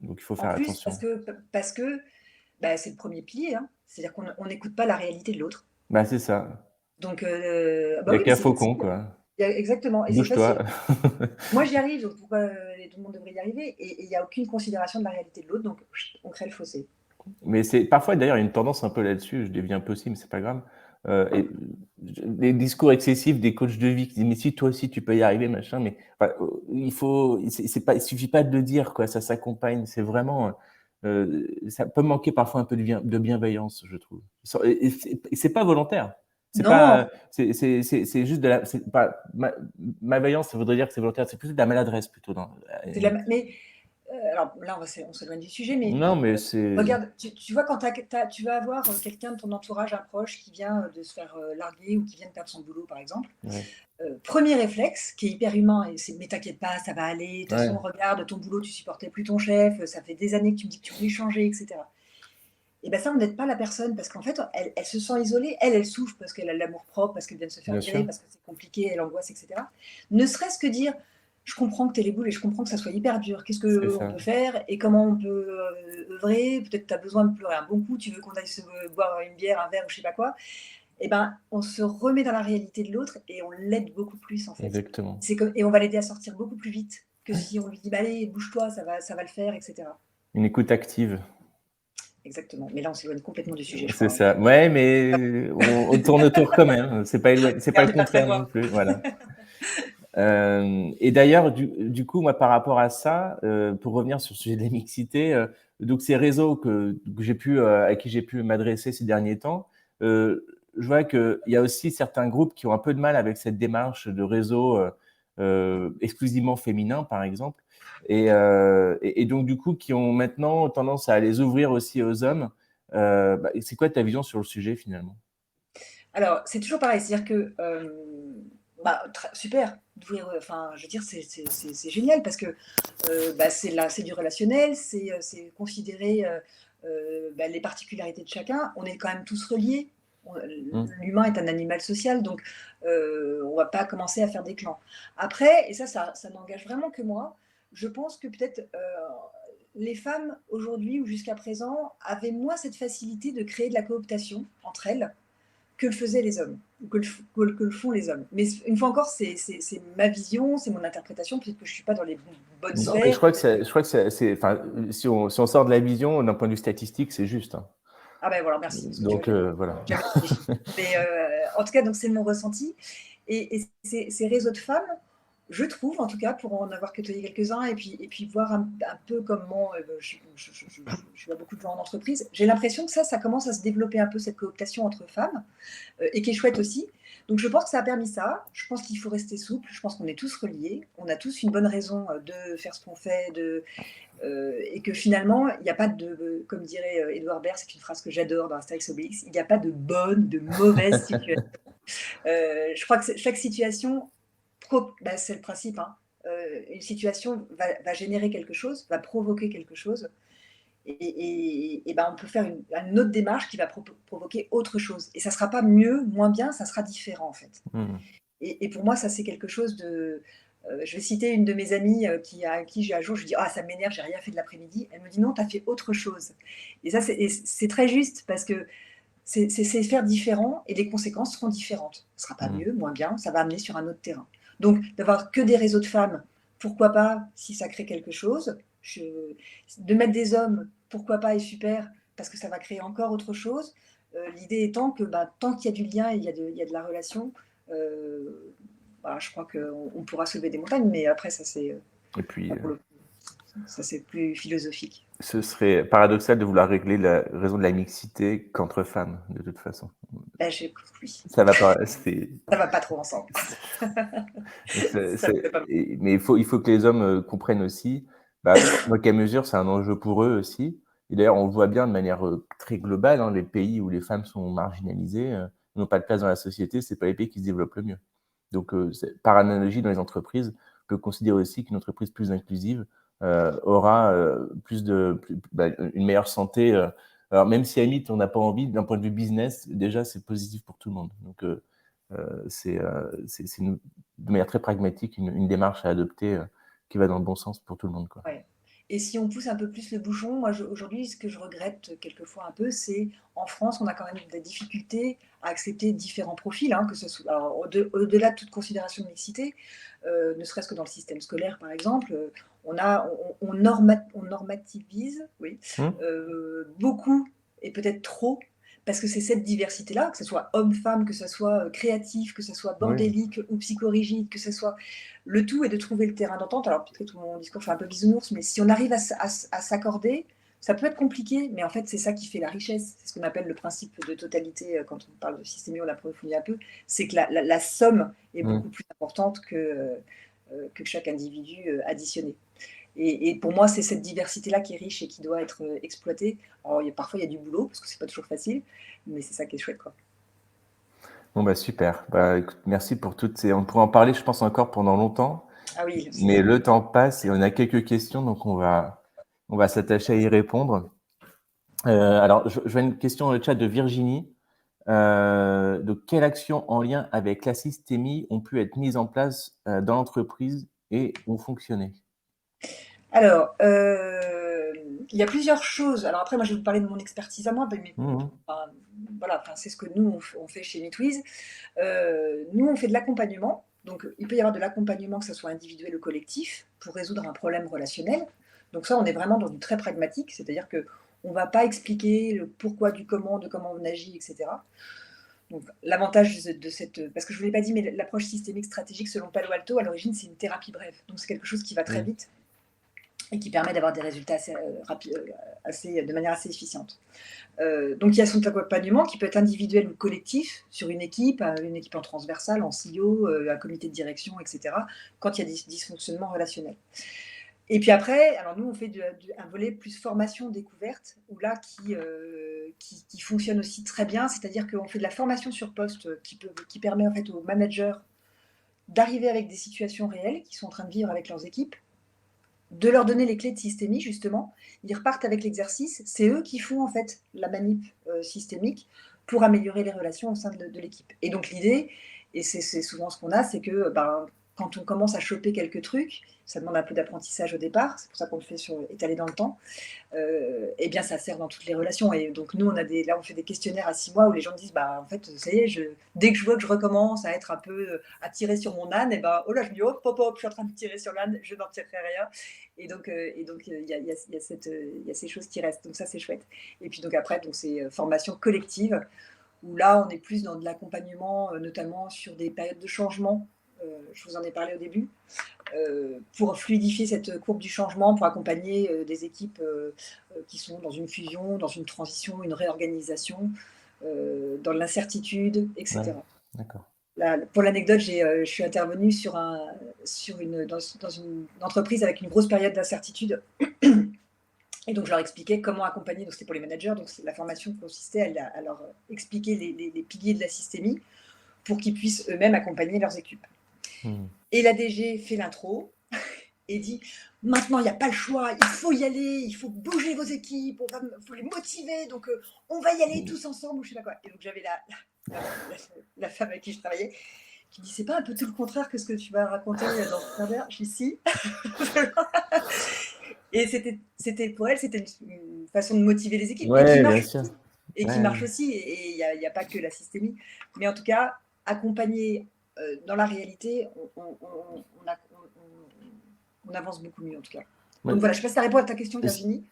donc il faut En faire plus attention. parce que, bah, c'est le premier pilier, hein. C'est-à-dire qu'on n'écoute pas la réalité de l'autre. Bah, c'est ça. Donc Il bah y a oui, mais qu'un c'est faucon, facile. quoi. Exactement, et c'est facile. Bouge-toi. Moi, j'y arrive, donc pourquoi tout le monde devrait y arriver? Et il y a aucune considération de la réalité de l'autre, donc on crée le fossé. Mais c'est parfois d'ailleurs, il y a une tendance un peu là-dessus, je dévie un peu aussi, mais c'est pas grave, et les discours excessifs des coachs de vie qui disent: «Mais si, toi aussi tu peux y arriver, machin», mais enfin, il faut c'est pas il suffit pas de le dire quoi, ça s'accompagne. C'est vraiment, ça peut manquer parfois un peu de bienveillance, je trouve. Sans et c'est pas volontaire. C'est pas, Non, c'est juste de la c'est pas malveillance, ça voudrait dire que c'est volontaire, c'est plus de la maladresse plutôt dans à la c'est de la limite. mais alors là, on s'éloigne du sujet, mais Non, mais c'est regarde, tu vois, quand tu vas avoir, quelqu'un de ton entourage, un proche qui vient, de se faire, larguer, ou qui vient de perdre son boulot, par exemple, ouais, 1er réflexe qui est hyper humain, et c'est: «Mais t'inquiète pas, ça va aller. De toute façon, ouais, regarde, ton boulot, tu supportais plus ton chef, ça fait des années que tu me dis que tu voulais changer», et cetera. Et ben ça, on n'aide pas la personne parce qu'en fait, elle se sent isolée. Elle souffre parce qu'elle a l'amour-propre, parce qu'elle vient de se faire bien virer, sûr, parce que c'est compliqué, elle angoisse, et cetera. Ne serait-ce que dire: «Je comprends que tu aies les boules et je comprends que ça soit hyper dur. Qu'est-ce c'est qu'on ça. peut faire et comment on peut, œuvrer? Peut-être tu as besoin de pleurer un bon coup, tu veux qu'on aille se boire une bière, un verre ou je sais pas quoi». Et ben, on se remet dans la réalité de l'autre et on l'aide beaucoup plus, en fait. Exactement. Et on va l'aider à sortir beaucoup plus vite que si on lui dit: «Bah, allez, bouge-toi, ça va le faire», et cetera. Une écoute active, Exactement. Mais là, on s'éloigne complètement du sujet, je c'est crois, hein. ça. Ouais, mais on tourne autour quand même, c'est pas le Regardez pas très contraire non loin. plus, voilà. Et d'ailleurs, du coup, moi, par rapport à ça, pour revenir sur le sujet de la mixité, donc ces réseaux que j'ai pu, à qui j'ai pu m'adresser ces derniers temps, je vois qu'il y a aussi certains groupes qui ont un peu de mal avec cette démarche de réseau, exclusivement féminin, par exemple, et donc du coup, qui ont maintenant tendance à les ouvrir aussi aux hommes. Bah, c'est quoi ta vision sur le sujet, finalement? Alors, c'est toujours pareil, c'est-à-dire que, bah, super d'ouvrir, enfin, je veux dire, c'est génial parce que, bah, c'est du relationnel, c'est considérer, bah, les particularités de chacun. On est quand même tous reliés. On Mmh. L'humain est un animal social, donc on va pas commencer à faire des clans. Après, et ça n'engage vraiment que moi, je pense que peut-être, les femmes aujourd'hui ou jusqu'à présent avaient moins cette facilité de créer de la cooptation entre elles, que faisaient les hommes, ou que le font les hommes. Mais une fois encore, c'est ma vision, c'est mon interprétation, peut-être que je ne suis pas dans les bonnes Non, mais sphères. je crois que enfin, si on sort de la vision, d'un point de vue statistique, c'est juste. Hein. Ah ben voilà, merci. Parce que Donc, voilà. jamais réfléchi. Mais en tout cas, donc c'est mon ressenti. Et ces réseaux de femmes, je trouve, en tout cas, pour en avoir côtoyé quelques-uns et puis voir un peu comment je vois beaucoup de gens en entreprise, j'ai l'impression que ça commence à se développer un peu, cette cooptation entre femmes, et qui est chouette aussi. Donc je pense que ça a permis ça. Je pense qu'il faut rester souple. Je pense qu'on est tous reliés. On a tous une bonne raison de faire ce qu'on fait, et que finalement, il n'y a pas de, comme dirait Edouard Baird, c'est une phrase que j'adore dans Astérix Obélix, il n'y a pas de bonne, de mauvaise situation. Je crois que chaque situation, c'est le principe, hein. Une situation va générer quelque chose, va provoquer quelque chose, et ben, on peut faire une autre démarche qui va provoquer autre chose. Et ça ne sera pas mieux, moins bien, ça sera différent en fait. Mmh. Et pour moi, ça c'est quelque chose de... je vais citer une de mes amies à qui j'ai un jour, je lui dis: «Ah, ça m'énerve, j'ai rien fait de l'après-midi». Elle me dit: «Non, tu as fait autre chose». Et ça, c'est très juste parce que c'est faire différent et les conséquences seront différentes. Ce ne sera pas Mmh. mieux, moins bien, ça va amener sur un autre terrain. Donc, d'avoir que des réseaux de femmes, pourquoi pas, si ça crée quelque chose. De mettre des hommes, pourquoi pas, est super, parce que ça va créer encore autre chose. L'idée étant que tant qu'il y a du lien et il y a de la relation, voilà, je crois qu'on pourra soulever des montagnes, mais après, ça c'est Et puis, ça, c'est plus philosophique. ce serait paradoxal de vouloir régler la raison de la mixité qu'entre femmes, de toute façon. Ben, j'ai compris. Ça va pas. C'est, Ça va pas trop ensemble. Ça me fait pas... mais il faut que les hommes comprennent aussi, dans quelle mesure c'est un enjeu pour eux aussi. Et d'ailleurs, on le voit bien de manière très globale, hein, les pays où les femmes sont marginalisées, n'ont pas de place dans la société, c'est pas les pays qui se développent le mieux. Donc, par analogie, dans les entreprises, on peut considérer aussi qu'une entreprise plus inclusive aura une meilleure santé. Alors, même si à la limite, on n'a pas envie, d'un point de vue business, déjà, c'est positif pour tout le monde. Donc, c'est de manière très pragmatique une démarche à adopter qui va dans le bon sens pour tout le monde, quoi. Ouais. Et si on pousse un peu plus le bouchon, moi aujourd'hui, ce que je regrette quelquefois un peu, c'est en France, on a quand même des difficultés à accepter différents profils, hein, que ce soit alors, au-delà de toute considération de mixité, ne serait-ce que dans le système scolaire, par exemple, on normativise, oui, Mmh. beaucoup et peut-être trop, parce que c'est cette diversité-là, que ce soit homme-femme, que ce soit créatif, que ce soit Oui. bordélique ou psychorigide, que ce soit... Le tout est de trouver le terrain d'entente. Alors peut-être que tout mon discours fait un peu bisounours, mais si on arrive à s'accorder, ça peut être compliqué, mais en fait c'est ça qui fait la richesse. C'est ce qu'on appelle le principe de totalité quand on parle de systémie, on approfondit un peu. C'est que la somme est Mmh. beaucoup plus importante que chaque individu additionné. Et pour moi, c'est cette diversité-là qui est riche et qui doit être exploitée. Alors, parfois, il y a du boulot, parce que c'est pas toujours facile, mais c'est ça qui est chouette, quoi. Bon, super. Écoute, merci pour toutes ces. On pourrait en parler, je pense, encore pendant longtemps, Ah oui, mais le temps passe et on a quelques questions, donc on va s'attacher à y répondre. Alors, je vois une question dans le chat de Virginie. Donc, quelles actions en lien avec la systémie ont pu être mises en place dans l'entreprise et ont fonctionné? Alors, il y a plusieurs choses. Alors après, moi, je vais vous parler de mon expertise à moi, mais Mmh. enfin, voilà, enfin, c'est ce que nous, on fait chez Meetwiz. Nous, on fait de l'accompagnement. Donc, il peut y avoir de l'accompagnement, que ce soit individuel ou collectif, pour résoudre un problème relationnel. Donc ça, on est vraiment dans du très pragmatique, c'est-à-dire qu'on ne va pas expliquer le pourquoi du comment, de comment on agit, etc. Donc, l'avantage de cette... Parce que je ne vous l'ai pas dit, mais l'approche systémique stratégique selon Palo Alto, à l'origine, c'est une thérapie brève. Donc, c'est quelque chose qui va très Oui. vite et qui permet d'avoir des résultats de manière assez efficiente. Donc il y a son accompagnement qui peut être individuel ou collectif sur une équipe en transversale, en CEO, un comité de direction, etc., quand il y a des dysfonctionnements relationnels. Et puis après, alors nous on fait un volet plus formation découverte, où là qui fonctionne aussi très bien, c'est-à-dire qu'on fait de la formation sur poste qui permet en fait aux managers d'arriver avec des situations réelles qu'ils sont en train de vivre avec leurs équipes, de leur donner les clés de systémie, justement. Ils repartent avec l'exercice. C'est eux qui font, en fait, la manip systémique pour améliorer les relations au sein de l'équipe. Et donc, l'idée, et c'est souvent ce qu'on a, c'est que quand on commence à choper quelques trucs, ça demande un peu d'apprentissage au départ, c'est pour ça qu'on le fait étalé dans le temps, eh bien, ça sert dans toutes les relations. Et donc, nous, là, on fait des questionnaires à 6 mois où les gens disent, bah, en fait, ça y est, dès que je vois que je recommence à être un peu, à tirer sur mon âne, et ben, oh là, je me dis, hop, hop, hop, je suis en train de tirer sur l'âne, je n'en tirerai rien. Et donc, il y a ces choses qui restent. Donc, ça, c'est chouette. Et puis, donc, après, donc, c'est formation collective, où là, on est plus dans de l'accompagnement, notamment sur des périodes de changement. Je vous en ai parlé au début, pour fluidifier cette courbe du changement, pour accompagner des équipes qui sont dans une fusion, dans une transition, une réorganisation, dans l'incertitude, Ouais, etc. d'accord. Là, pour l'anecdote, je suis intervenue dans une entreprise avec une grosse période d'incertitude. Et donc, je leur expliquais comment accompagner. Donc, c'était pour les managers. Donc, la formation consistait à leur expliquer les piliers de la systémie pour qu'ils puissent eux-mêmes accompagner leurs équipes. Mmh. Et la DG fait l'intro et dit: «Maintenant, il n'y a pas le choix, il faut y aller, il faut bouger vos équipes, faut les motiver, donc on va y aller tous ensemble», ou je sais pas quoi. Et donc, j'avais la femme avec qui je travaillais qui dit: «C'est pas un peu tout le contraire que ce que tu vas raconter dans ce quart d'heure?» Je dis: «Si». Et c'était pour elle, c'était une façon de motiver les équipes et qui Ouais, bien marche sûr. aussi. Et qui Ouais, marche aussi. Et il y a pas que la systémie. Mais en tout cas, accompagner dans la réalité, on avance beaucoup mieux en tout cas. ouais. Donc voilà, je ne sais pas si ça répond à ta question, Et c Virginie.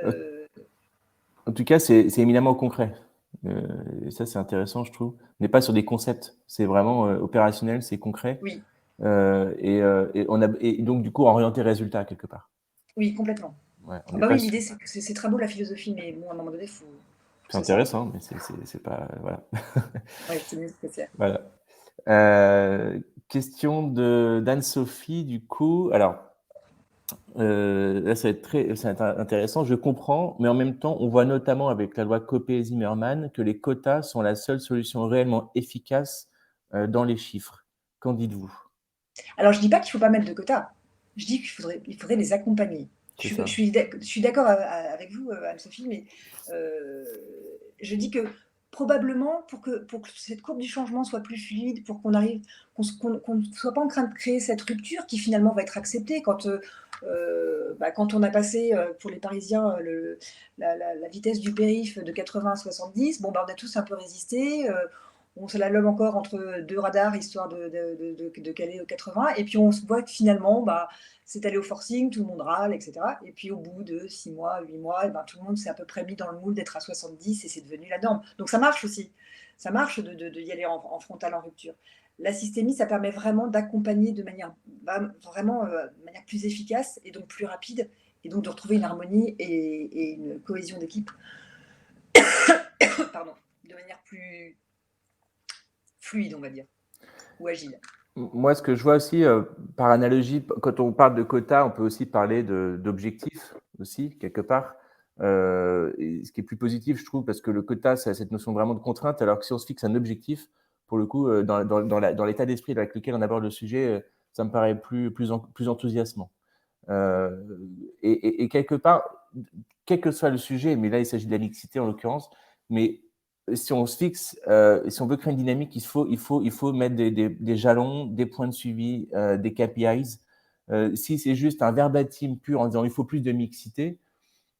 heu, Euh, en tout cas, c'est éminemment concret. Et ça, c'est intéressant, je trouve. On n'est pas sur des concepts, c'est vraiment, opérationnel, c'est concret, oui, et donc du coup orienté résultat quelque part. oui, complètement. Ouais, on Ah n'est bah pas oui, su l'idée, c'est que c'est très beau la philosophie, mais bon, à un moment donné, faut c'est c'est ça. intéressant, mais c'est pas voilà. Oui, c'est nécessaire. Voilà. Question de d'Anne-Sophie, du coup. Alors, là, ça va être intéressant. Je comprends, mais en même temps, on voit notamment avec la loi Copé-Zimmermann que les quotas sont la seule solution réellement efficace, dans les chiffres. Qu'en dites-vous? Alors, je dis pas qu'il faut pas mettre de quotas. Je dis il faudrait les accompagner. C'est ça. Je suis d'accord avec vous, Anne-Sophie, mais euh, je dis que probablement pour que cette courbe du changement soit plus fluide, pour qu'on ne soit pas en train de créer cette rupture qui finalement va être acceptée quand on a passé pour les Parisiens la vitesse du périph de 80 à 70, bon, bah, on a tous un peu résisté. On se la lobe encore entre deux radars histoire de caler au 80. Et puis on se voit que finalement, bah, c'est allé au forcing, tout le monde râle, etc. Et puis au bout de 6 mois, 8 mois, et ben, tout le monde s'est à peu près mis dans le moule d'être à 70 et c'est devenu la norme. Donc ça marche aussi. Ça marche d'y aller en frontal, en rupture. La systémie, ça permet vraiment d'accompagner de manière vraiment de manière plus efficace et donc plus rapide, et donc de retrouver une harmonie et une cohésion d'équipe pardon, de manière plus fluide, on va dire, ou agile. Moi, ce que je vois aussi, par analogie, quand on parle de quotas, on peut aussi parler d'objectifs aussi, quelque part. Et ce qui est plus positif, je trouve, parce que le quota, ça a cette notion vraiment de contrainte, alors que si on se fixe un objectif, pour le coup, dans l'état d'esprit avec lequel on aborde le sujet, ça me paraît plus enthousiasmant. Et quelque part, quel que soit le sujet, mais là, il s'agit de la mixité en l'occurrence, mais si on se fixe, si on veut créer une dynamique, il faut mettre des jalons, des points de suivi, des KPIs. Si c'est juste un verbatim pur en disant il faut plus de mixité,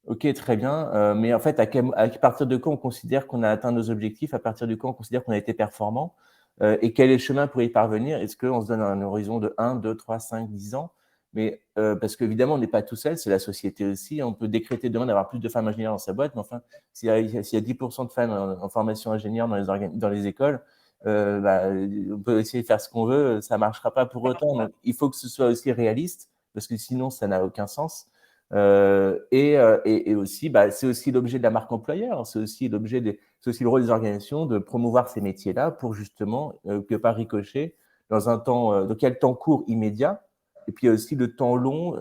ok, très bien, mais en fait, à partir de quand on considère qu'on a atteint nos objectifs, à partir de quand on considère qu'on a été performant, et quel est le chemin pour y parvenir? Est-ce qu'on se donne un horizon de 1, 2, 3, 5, 10 ans? Mais parce qu'évidemment, on n'est pas tout seul, c'est la société aussi. On peut décréter demain d'avoir plus de femmes ingénieures dans sa boîte, mais enfin, s'il y a 10% de femmes en formation ingénieure dans les écoles, bah, on peut essayer de faire ce qu'on veut, ça ne marchera pas pour autant. Donc, il faut que ce soit aussi réaliste, parce que sinon, ça n'a aucun sens. Et aussi, bah, c'est aussi l'objet de la marque employeur, c'est aussi le rôle des organisations de promouvoir ces métiers-là pour justement que par ricochet, donc il y a le temps court immédiat, et puis il y a aussi le temps long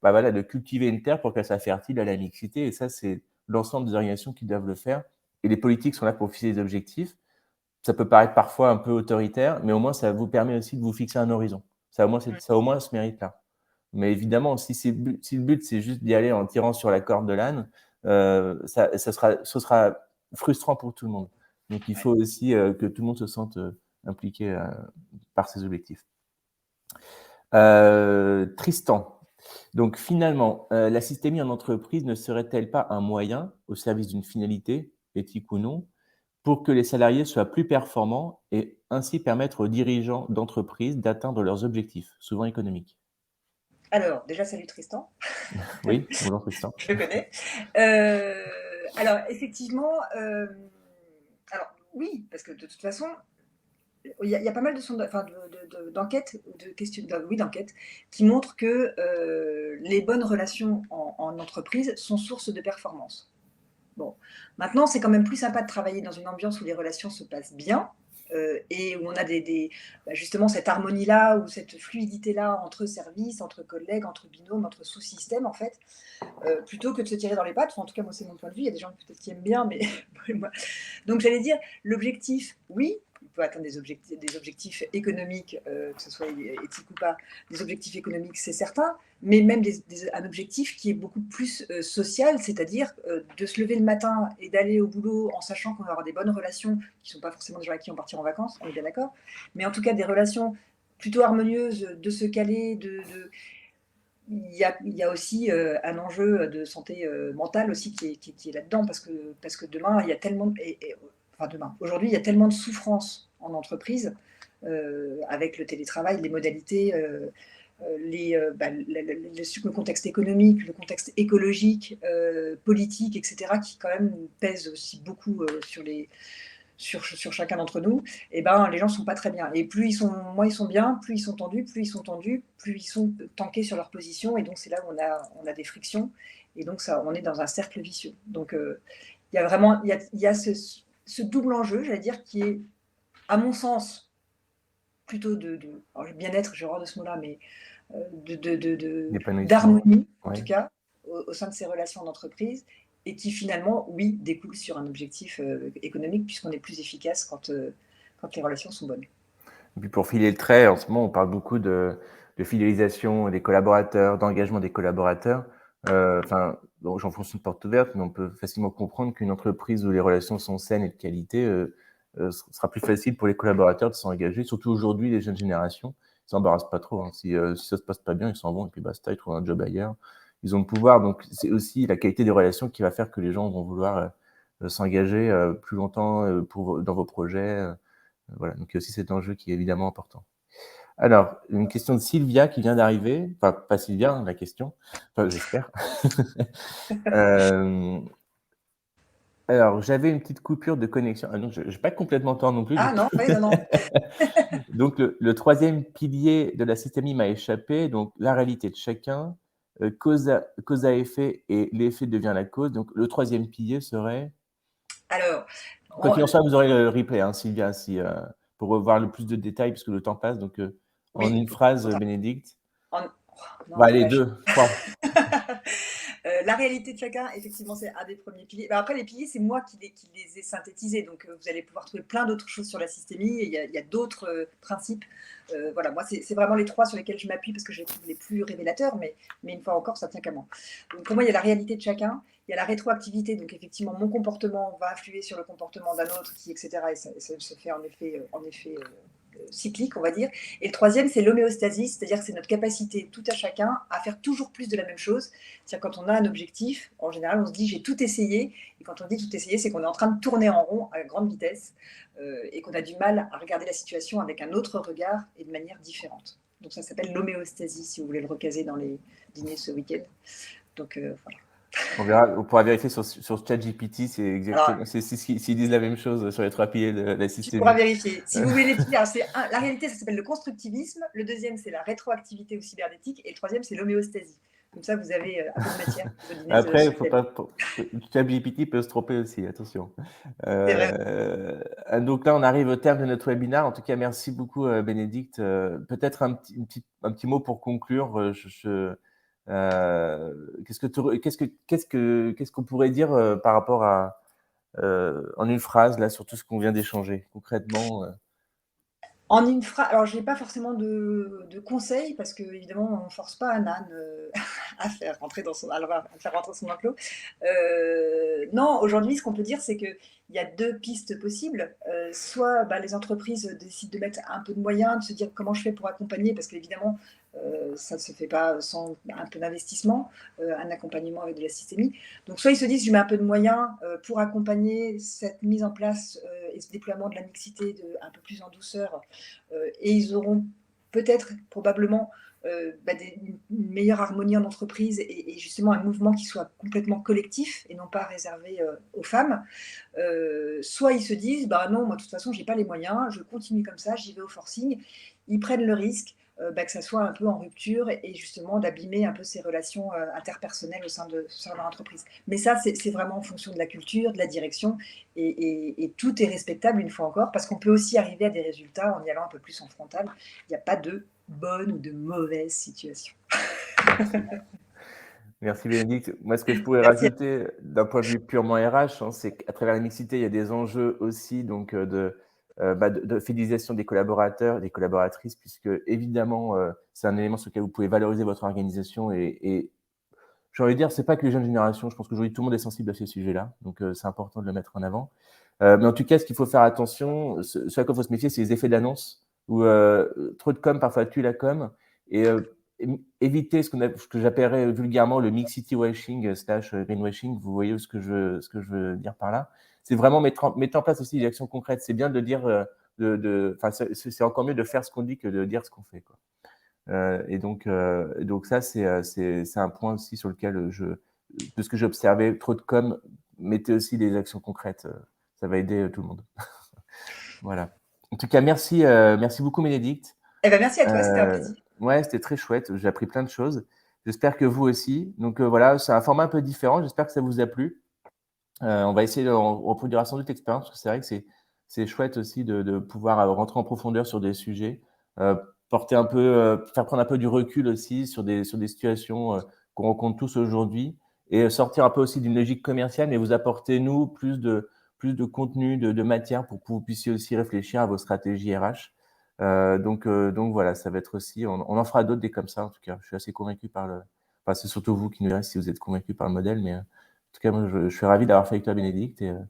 bah voilà, de cultiver une terre pour qu'elle soit fertile à la mixité. Et ça, c'est l'ensemble des organisations qui doivent le faire. Et les politiques sont là pour fixer des objectifs. Ça peut paraître parfois un peu autoritaire, mais au moins ça vous permet aussi de vous fixer un horizon. Ça a au moins ce mérite-là. Mais évidemment, si le but c'est juste d'y aller en tirant sur la corde de l'âne, ce sera frustrant pour tout le monde. Donc il Ouais. faut aussi que tout le monde se sente impliqué par ses objectifs. Tristan. Donc finalement, la systémie en entreprise ne serait-elle pas un moyen au service d'une finalité, éthique ou non, pour que les salariés soient plus performants et ainsi permettre aux dirigeants d'entreprise d'atteindre leurs objectifs, souvent économiques? Alors, déjà, salut Tristan, Oui, bonjour Tristan. je le connais. Euh, alors, effectivement, alors oui, parce que de toute façon, il y a pas mal de enfin, d'enquêtes, de questions, oui, d'enquêtes, qui montrent que les bonnes relations en entreprise sont source de performance. Bon, maintenant, c'est quand même plus sympa de travailler dans une ambiance où les relations se passent bien, et où on a justement cette harmonie-là ou cette fluidité-là entre services, entre collègues, entre binômes, entre sous-systèmes, en fait, plutôt que de se tirer dans les pattes. Enfin, en tout cas, moi, c'est mon point de vue. Il y a des gens peut-être qui aiment bien, mais moi. Donc, j'allais dire, l'objectif, oui, il peut atteindre des objectifs économiques, que ce soit éthique ou pas, des objectifs économiques, c'est certain, mais même un objectif qui est beaucoup plus social, c'est-à-dire de se lever le matin et d'aller au boulot en sachant qu'on va avoir des bonnes relations, qui ne sont pas forcément des gens avec qui on partira en vacances, on est bien d'accord, mais en tout cas des relations plutôt harmonieuses, de se caler, il y a aussi un enjeu de santé mentale aussi qui est là-dedans, parce que demain, il y a tellement, enfin demain, aujourd'hui, il y a tellement de souffrance en entreprise, avec le télétravail, les modalités, le contexte économique, le contexte écologique, politique, etc., qui quand même pèse aussi beaucoup sur chacun d'entre nous, et ben les gens sont pas très bien. Et moins ils sont bien, plus ils sont tendus, plus ils sont tankés sur leur position. Et donc c'est là où on a des frictions. Et donc ça, on est dans un cercle vicieux. Donc il y a vraiment, il y a ce double enjeu, j'allais dire, qui est, à mon sens, plutôt alors, bien-être, j'ai horreur de ce mot-là, mais L'épanouissement. d'harmonie, en Oui. tout cas, au sein de ces relations d'entreprise, et qui finalement, oui, découle sur un objectif économique, puisqu'on est plus efficace quand les relations sont bonnes. Et puis pour filer le trait, en ce moment, on parle beaucoup de fidélisation des collaborateurs, d'engagement des collaborateurs. Enfin, bon, j'enfonce une porte ouverte, mais on peut facilement comprendre qu'une entreprise où les relations sont saines et de qualité, sera plus facile pour les collaborateurs de s'engager. Surtout aujourd'hui, les jeunes générations, ils s'embarrassent pas trop, hein. Si ça se passe pas bien, ils s'en vont et puis basta, ils trouvent un job ailleurs. Ils ont le pouvoir, donc c'est aussi la qualité des relations qui va faire que les gens vont vouloir s'engager plus longtemps dans vos projets. Voilà, donc il y a aussi cet enjeu qui est évidemment important. Alors, une question de Sylvia qui vient d'arriver. Enfin, pas Sylvia, hein, la question. Enfin, j'espère. Euh, alors, j'avais une petite coupure de connexion. Ah non, je n'ai pas complètement tort non plus, du Ah coup. non, oui, non, non. Donc, le troisième pilier de la systémie m'a échappé. Donc, la réalité de chacun, cause à effet, et l'effet devient la cause. Donc, le troisième pilier serait… Alors, Quoi on- qu'il en soit, vous aurez le replay, hein, Sylvia, pour revoir le plus de détails, puisque le temps passe. Donc, en oui, une phrase, attends, Bénédicte. oh, non, Bah, mais allez, là, 2, 3. La réalité de chacun, effectivement, c'est un des premiers piliers. Bah, après, les piliers, c'est moi qui les ai synthétisés. Donc, vous allez pouvoir trouver plein d'autres choses sur la systémie. Il y a d'autres principes. Voilà, moi, c'est vraiment les trois sur lesquels je m'appuie parce que je les trouve les plus révélateurs. Mais une fois encore, ça tient qu'à moi. Donc, pour moi, il y a la réalité de chacun. Il y a la rétroactivité. Donc, effectivement, mon comportement va influer sur le comportement d'un autre, etc. Et ça se fait en effet cyclique, on va dire. Et le troisième, c'est l'homéostasie, c'est-à-dire que c'est notre capacité, tout à chacun, à faire toujours plus de la même chose. C'est-à-dire quand on a un objectif, en général, on se dit j'ai tout essayé. Et quand on dit tout essayé, c'est qu'on est en train de tourner en rond à grande vitesse et qu'on a du mal à regarder la situation avec un autre regard et de manière différente. Donc ça s'appelle l'homéostasie, si vous voulez le recaser dans les dîners ce week-end. Donc voilà. On verra, on pourra vérifier sur ChatGPT, c'est Alors, exactement, s'ils disent la même chose sur les trois piliers de la tu pourras systémie. vérifier. Si vous voulez les piliers, la réalité, ça s'appelle le constructivisme. Le deuxième, c'est la rétroactivité ou cybernétique. Et le troisième, c'est l'homéostasie. Comme ça, vous avez un peu de matière pour le dîner Après, ce il faut week-end. pas, ChatGPT peut se tromper aussi, attention. C'est vrai. Donc là, on arrive au terme de notre webinaire. En tout cas, merci beaucoup, Bénédicte. Peut-être un petit mot pour conclure. Qu'est-ce qu'on pourrait dire par rapport à, en une phrase, là, sur tout ce qu'on vient d'échanger, concrètement En une phrase, alors je n'ai pas forcément de conseils parce qu'évidemment on ne force pas un âne, à faire rentrer dans son à faire rentrer son enclos. Non, aujourd'hui ce qu'on peut dire c'est qu'il y a 2 pistes possibles. Soit, bah, les entreprises décident de mettre un peu de moyens, de se dire: «Comment je fais pour accompagner?» parce qu'évidemment, ça ne se fait pas sans un peu d'investissement, un accompagnement avec de la systémie. Donc soit ils se disent: «Je mets un peu de moyens, pour accompagner cette mise en place, et ce déploiement de la mixité un peu plus en douceur», et ils auront peut-être, probablement, bah, une meilleure harmonie en entreprise et justement un mouvement qui soit complètement collectif et non pas réservé aux femmes. Soit ils se disent: «Bah non, moi de toute façon j'ai pas les moyens, je continue comme ça, j'y vais au forcing». Ils prennent le risque, bah, que ça soit un peu en rupture et justement d'abîmer un peu ces relations, interpersonnelles au sein de leur entreprise. Mais ça, c'est vraiment en fonction de la culture, de la direction et tout est respectable une fois encore, parce qu'on peut aussi arriver à des résultats en y allant un peu plus en frontal. Il n'y a pas de bonne ou de mauvaise situation. Merci. Merci Bénédicte. Moi, ce que je pourrais Merci. rajouter d'un point de vue purement RH, hein, c'est qu'à travers la mixité, il y a des enjeux aussi donc, de fidélisation des collaborateurs, des collaboratrices, puisque évidemment, c'est un élément sur lequel vous pouvez valoriser votre organisation et j'ai envie de dire, c'est pas que les jeunes générations, je pense qu'aujourd'hui tout le monde est sensible à ces sujets-là, donc c'est important de le mettre en avant. Mais en tout cas, ce qu'il faut faire attention, ce à quoi il faut se méfier, c'est les effets d'annonce où trop de com parfois tue la com et éviter ce que j'appellerais vulgairement le mixity washing slash greenwashing. Vous voyez ce que je veux dire par là. C'est vraiment mettre en place aussi des actions concrètes. C'est bien de le dire, c'est encore mieux de faire ce qu'on dit que de dire ce qu'on fait, quoi. Donc ça, c'est un point aussi sur lequel de ce que j'ai observé, trop de com, mettez aussi des actions concrètes. Ça va aider tout le monde. Voilà. En tout cas, merci beaucoup, Bénédicte. Eh ben, merci à toi, c'était un plaisir. Ouais, c'était très chouette. J'ai appris plein de choses. J'espère que vous aussi. Donc voilà, c'est un format un peu différent. J'espère que ça vous a plu. On va essayer on reproduira sans doute l'expérience parce que c'est vrai que c'est chouette aussi de pouvoir rentrer en profondeur sur des sujets, porter un peu, faire prendre un peu du recul aussi sur des situations qu'on rencontre tous aujourd'hui et sortir un peu aussi d'une logique commerciale, mais vous apporter, nous, plus de contenu, de matière pour que vous puissiez aussi réfléchir à vos stratégies RH. Donc voilà, ça va être aussi, on en fera d'autres des comme ça, en tout cas. Je suis assez convaincu enfin, c'est surtout vous qui nous direz si vous êtes convaincu par le modèle, mais en tout cas, moi, je suis ravi d'avoir fait avec toi, Bénédicte. Eh ben,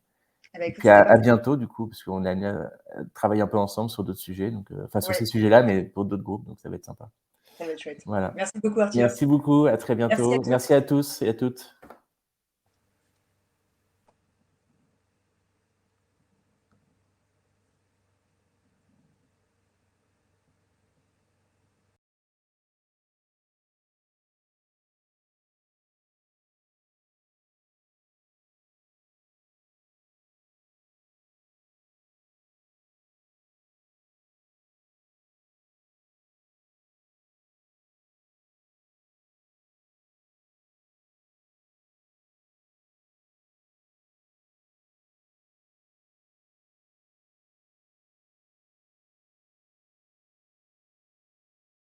Et écoute, puis c'était à parfait. bientôt, du coup, parce qu'on est amené à travailler un peu ensemble sur d'autres sujets, donc, enfin sur Ouais, ces sujets-là, mais pour d'autres groupes, donc ça va être sympa. ça va être chouette. Voilà. Merci beaucoup, Arthur. Merci beaucoup, à très Merci à bientôt. toi. Merci à tous et à toutes.